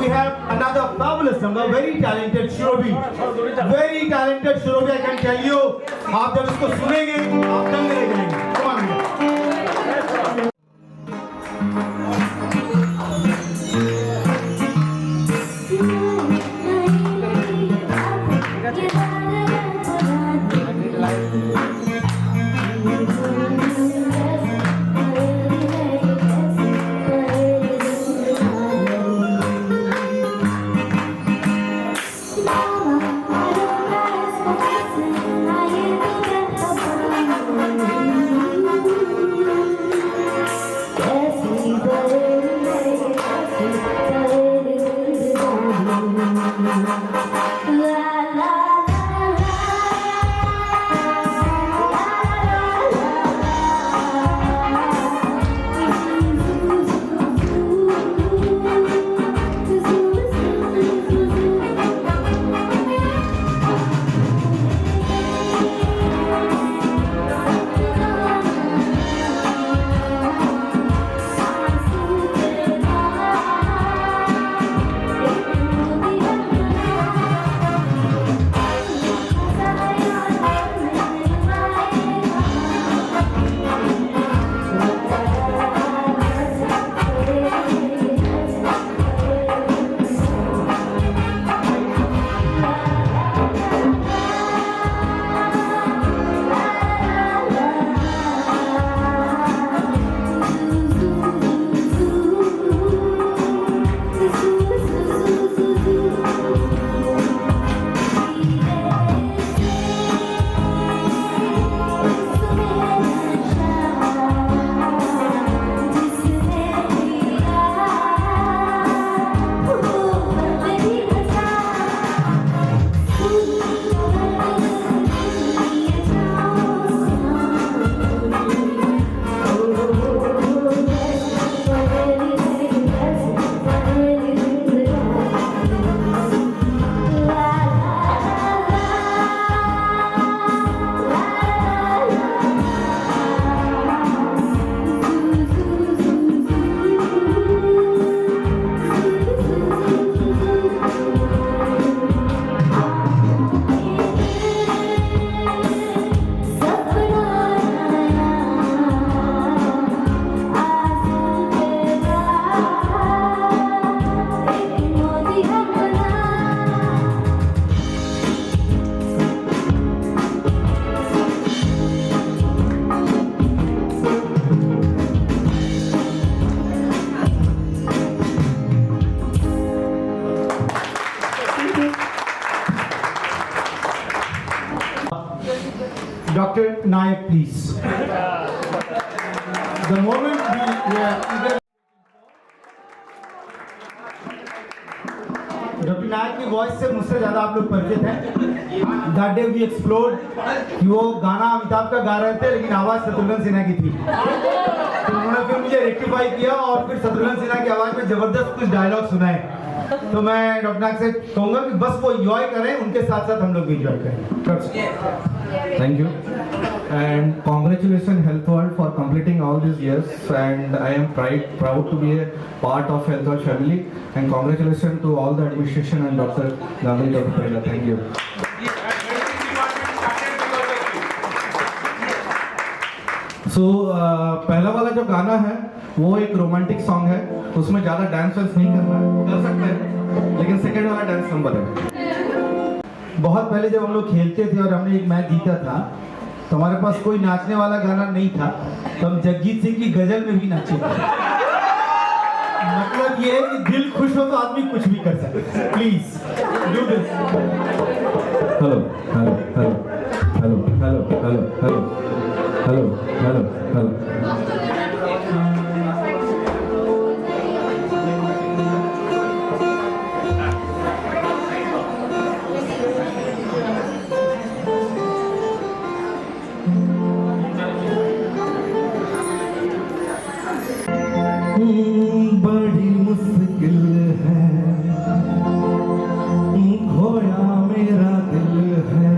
We have another fabulous number, very talented Shurobhi, I can tell you. आप जब इसको सुनेंगे आप दंग रह जाएंगे। Come on, Dr. Nayak, please. The moment we are eager voice से मुझसे ज़्यादा आप लोग परिचित हैं। दैट डे वी एक्सप्लोर्ड कि वो गाना अमिताभ का गा रहे थे लेकिन आवाज़ शत्रुघ्न सिन्हा की थी, तो उन्होंने फिर मुझे रेक्टिफाई किया और फिर शत्रुघ्न सिन्हा की आवाज़ में ज़बरदस्त कुछ डायलॉग सुनाए। तो मैं डॉक्टर नाग से कहूँगा कि बस वो एंजॉय करें, उनके साथ साथ हम लोग भी एंजॉय करें। Thank you and congratulations Health World for completing all these years, and I am proud to be a part of Health World family, and congratulations to all the administration and Dr. Gandhi, Dr. Parila. Thank you. So पहला वाला जो गाना है वो एक romantic song है, उसमें ज़्यादा डांस वांस नहीं करना है, कर सकते हैं, लेकिन सेकेंड वाला डांस नंबर है। बहुत पहले जब हम लोग खेलते थे और हमने एक मैच जीता था तो हमारे पास कोई नाचने वाला गाना नहीं था, तो हम जगजीत सिंह की गजल में भी नाचे थे। मतलब ये है कि दिल खुश हो तो आदमी कुछ भी कर सकता है। Please do this. Hello hello hello hello hello hello hello hello hello hello बड़ी मुश्किल है खोया मेरा दिल है,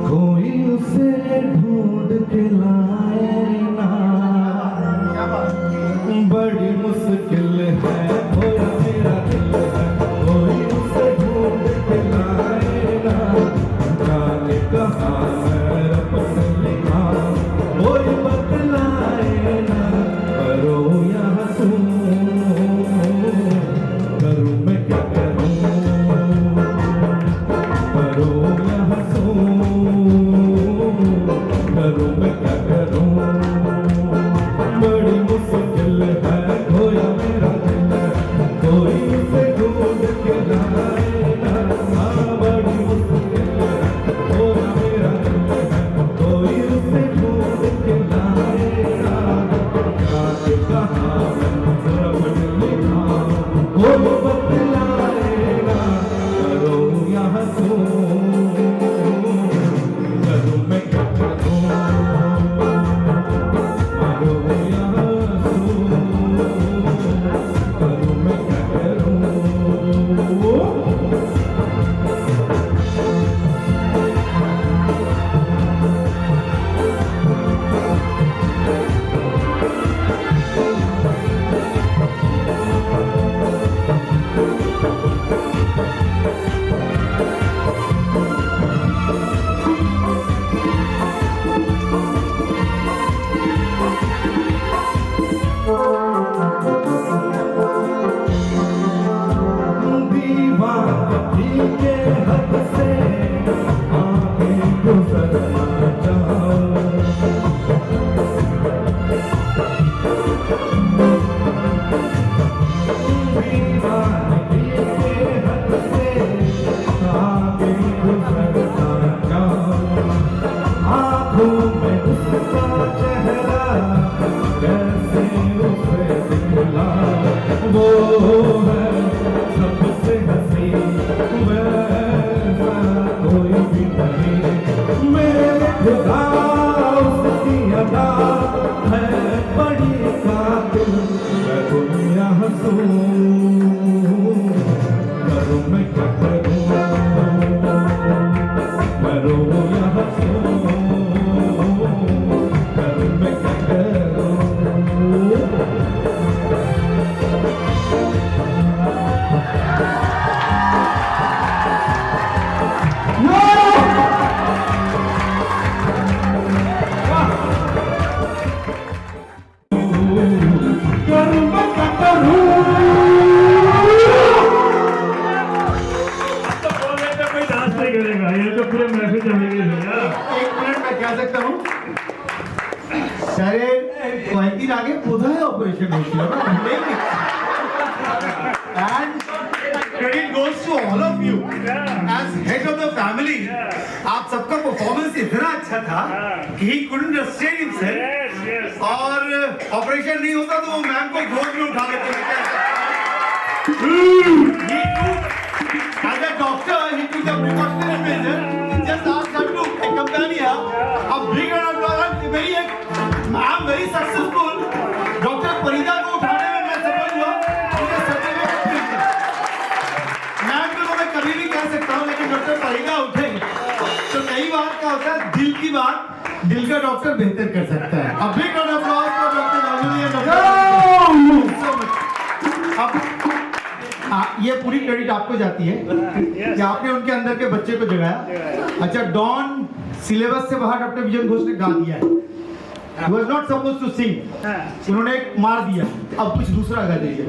कोई उसे ढूंढ के लाए ना। बड़ी मुश्किल है खोया मेरा दिल है, कोई उसे ढूंढ के लाए ना। जाने कहाँ है रब से लिखा कोई बतलाए ना। करो या हंसूं, करूं मैं क्या करूं, करो या हंसूं, करूं मैं क्या करूं। बड़ी मुश्किल है खोया मेरा दिल है, कोई उसे ढूंढ के लाए ना। हाँ बड़ी मुश्किल है खोया मेरा दिल है, कोई उसे ढूंढ के लाए ना। कहाँ रब ने लिखा कोई बतलाएगा। करो या हंसूं, करूं मैं क्या करूं, करो या हंसूं, करूं मैं क्या करूं। दीवानगी के हद से आगे गुजरना चाहूं, दीवानगी के हद से आगे गुजरना चाहूं। आँखों में उसका चेहरा कैसे उसे दिखला, वो है सबसे हंसी वैसा कोई भी नहीं। मेरे खुदा उसकी अदा है बड़ी कातिल। करूं या हंसूं, करूं मैं क्या करूं, करूं या हंसूं, करूं मैं क्या करूं। एक मिनट मैं कह सकता हूँ सारे कয়েকদিন আগে বোধহয় অপারেশন হয়েছিল and credit goes to all of you as head of the family. आप सबका परफॉर्मेंस इतना अच्छा था कि he couldn't restrain himself और ऑपरेशन नहीं होता तो वो मैम को गोद में उठा लेते थे। As a doctor, he took a precautionary measure. He just asked her to accompany her. A big round of applause. I am very successful. Doctor Farida को उठाने में मैं सफल हुआ. मुझे सर्टिफिकेट मिल गया. मैम को मैं कभी भी कह सकता हूँ, लेकिन डॉक्टर फरीदा उठेंगे. तो कई बार क्या होता है, दिल की बात दिल का डॉक्टर बेहतर कर सकता है. A big round of applause for doctor Ganguly and doctor. अब ये पूरी क्रेडिट आपको जाती है कि आपने उनके अंदर के बच्चे को जगाया. अच्छा, डॉन सिलेबस से बाहर डॉक्टर विजन घोष ने गा दिया है. He was not supposed to sing. उन्होंने एक मार दिया. अब कुछ दूसरा गा दीजिए.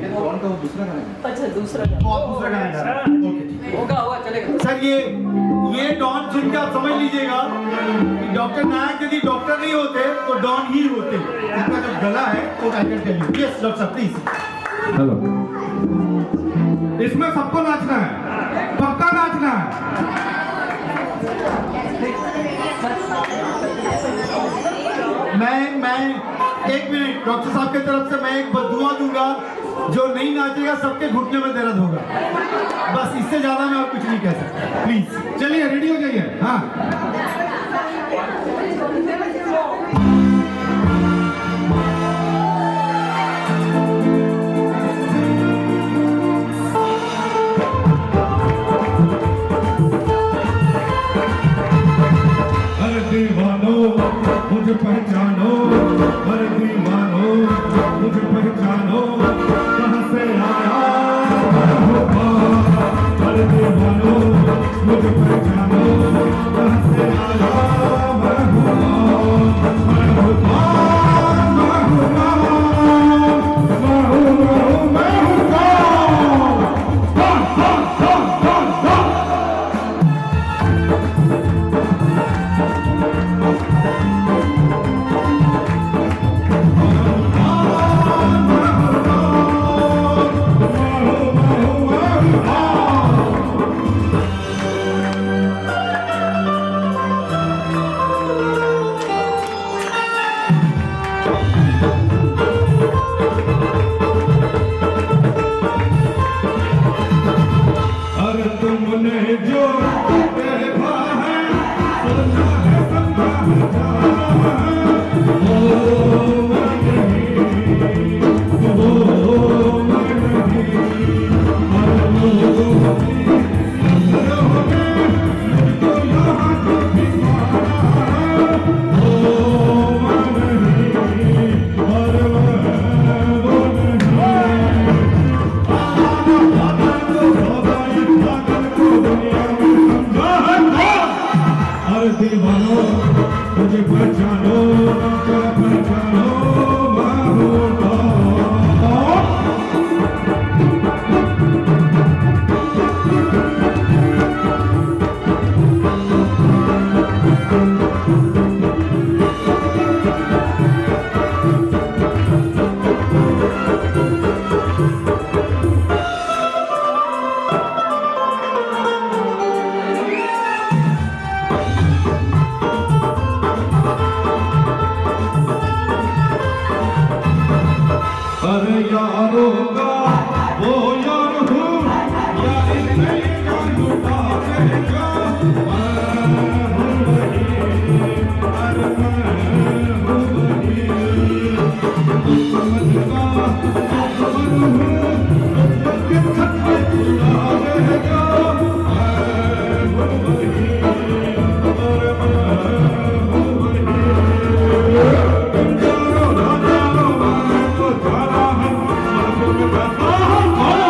अच्छा दूसरा तो आप दूसरा गाना गा रहे हैं. ओके, ठीक है. होगा हुआ चलेगा. सर ये डॉन सुन के आप समझ लीजिएगा कि डॉक्टर नायक यदि डॉक्टर नहीं होते तो डॉन ही होते. इनका जो गला है वो I can tell you. Yes doctor साहब प्लीज. हेलो, इसमें सबको नाचना है, पक्का नाचना है. मैं एक मिनट डॉक्टर साहब की तरफ से मैं एक बददुआ दूंगा. जो नहीं नाचेगा सबके घुटने में दर्द होगा. बस इससे ज्यादा मैं और कुछ नहीं कह सकता. प्लीज चलिए रेडी हो जाइए. हाँ, अरे दीवानो मुझे पहचानो, अरे दीवानो मुझे पहचानो, कहाँ से आया मैं हूँ कौन. अरे दीवानो मुझे पहचानो, कहाँ से आया मैं हूँ कौन. मैं हूँ कौन, मैं हूँ कौन, मैं हूँ मैं हूँ कौन. कौन कौन कौन कौन कौन. अरे तुमने जो देखा है, सुना है, समझा है, जाना है, वो मैं नहीं, वो मैं नहीं. अरे लोगों की नजरों में मुझको यहाँ जो दिखाना है, वो मैं नहीं, अरे मैं वो नहीं. अरे दीवानो मुझे पहचानो, पहचानो मैं हूँ कौन. अरे यारों का वो यार हूँ, या इसमें ये जान लुटा देगा. मैं हूँ वही, अरे मैं हूँ वही. दुश्मन का दुश्मन हूँ, दुश्मन के छत पे छुड़ा देगा. मैं हूँ वही, अरे मैं हूँ वही. तुम जानो ना जानो, मैं तो जाना है, मैं तुम्हें कहता हूँ.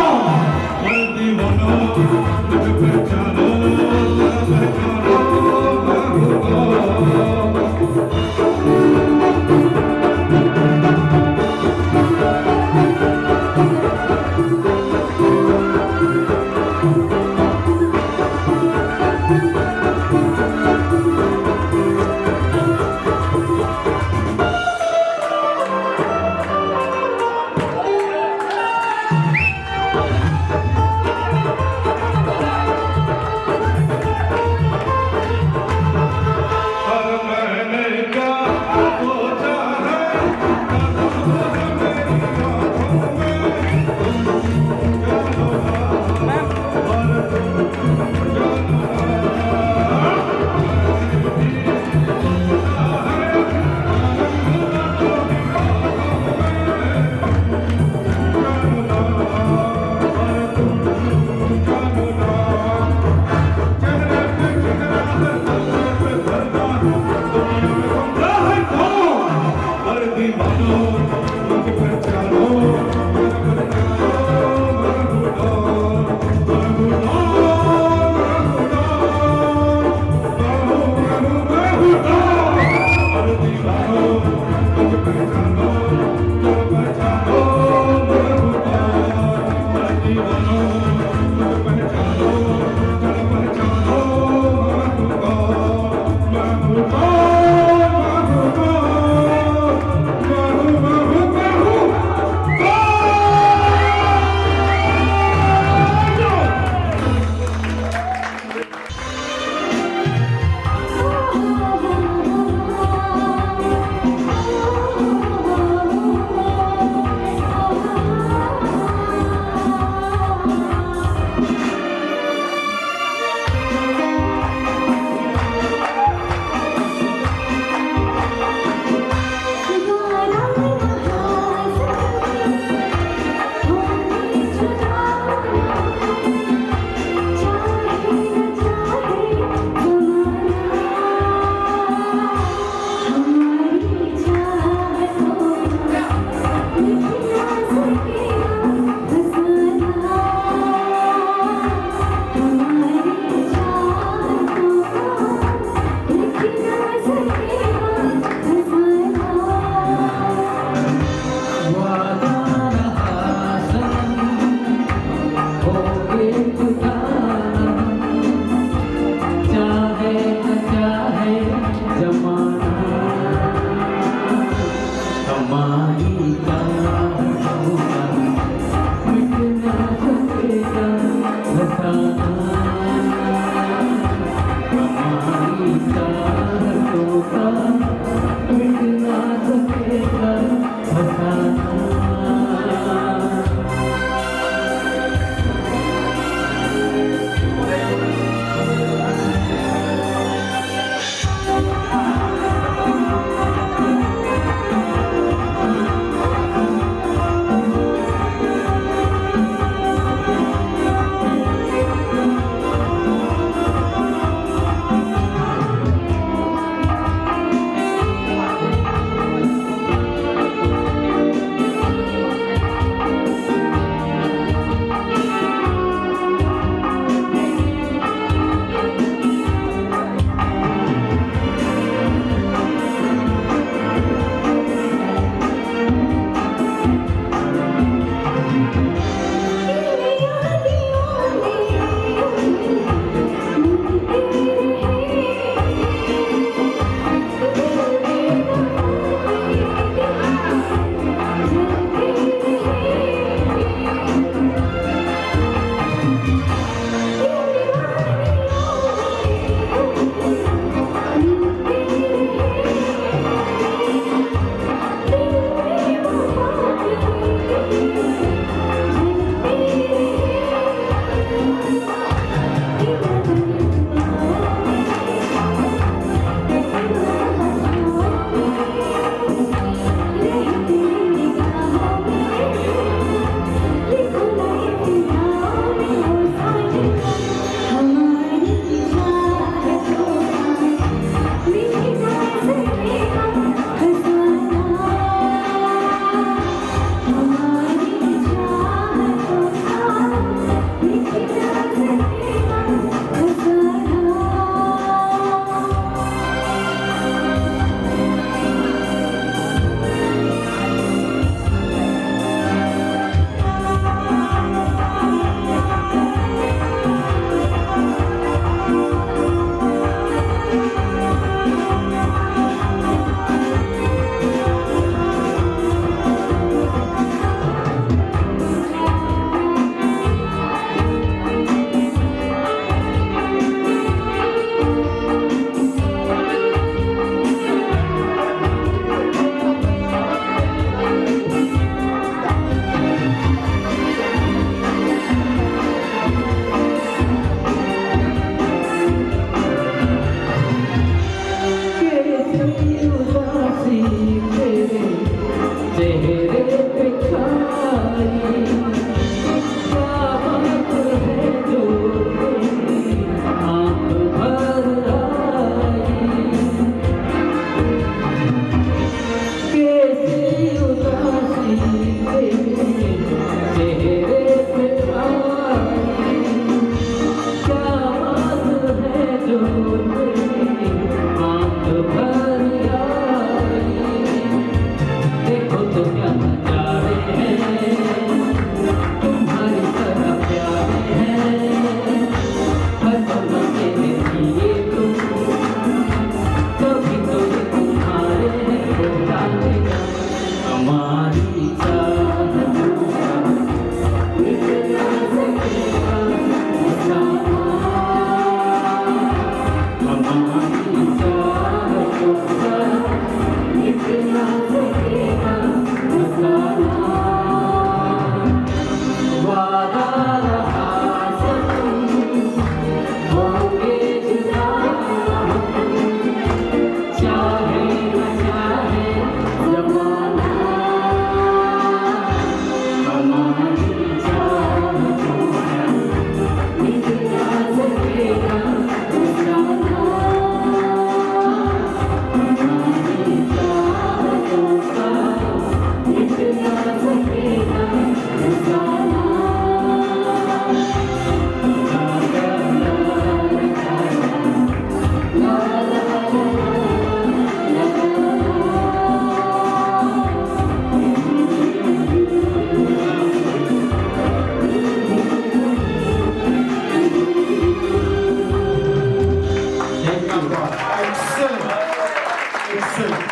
Excellent.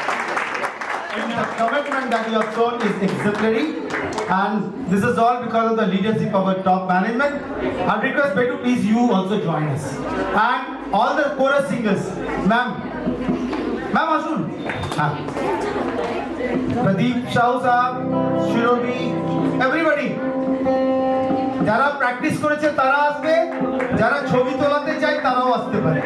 And the commitment that you have shown is exemplary, and this is all because of the leadership of our top management. I request Betu, please you also join us. And all the chorus singers, ma'am, Ashun. Pradeep Shahu Sahab, Shirobi, everybody. যারা practice করেছে তারা আসবে, যারা ছবি তোলাতে চায় তারাও আসতে পারে।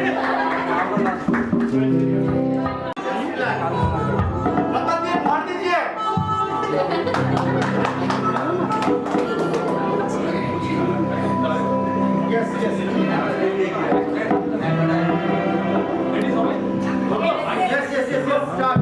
Yes, yes. Yes, start.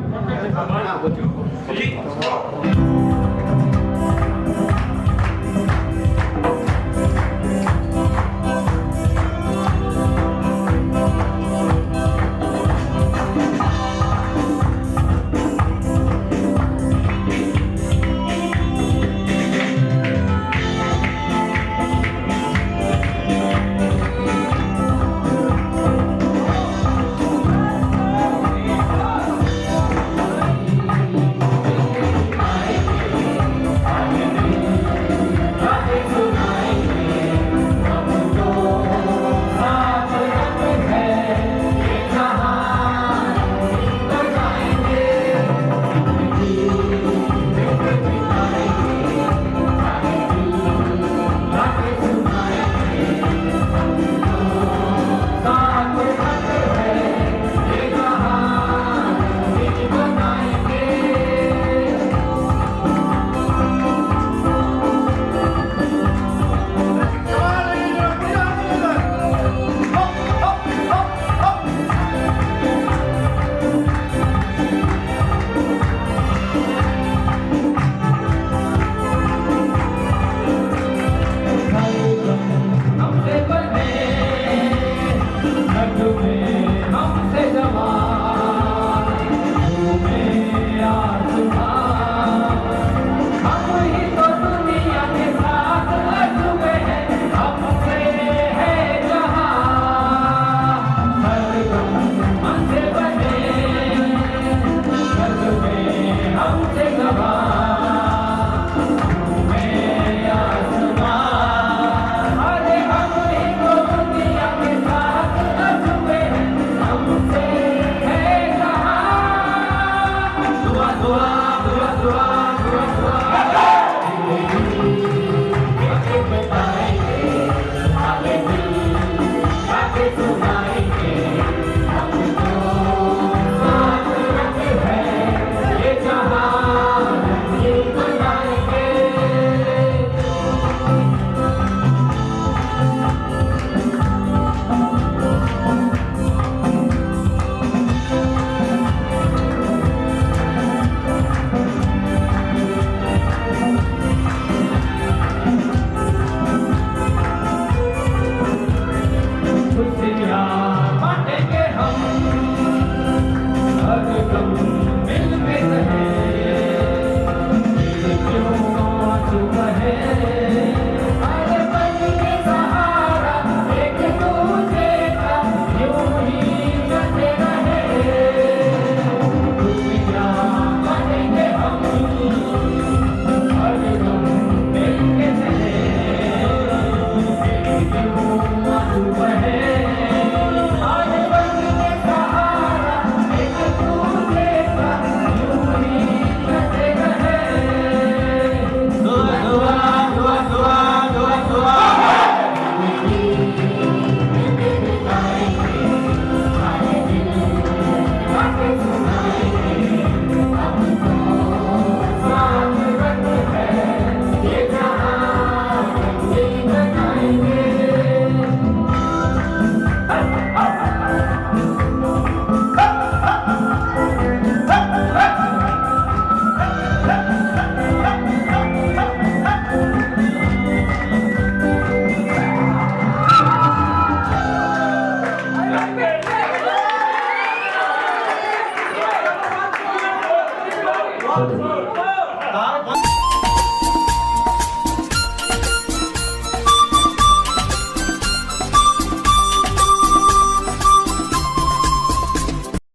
चलो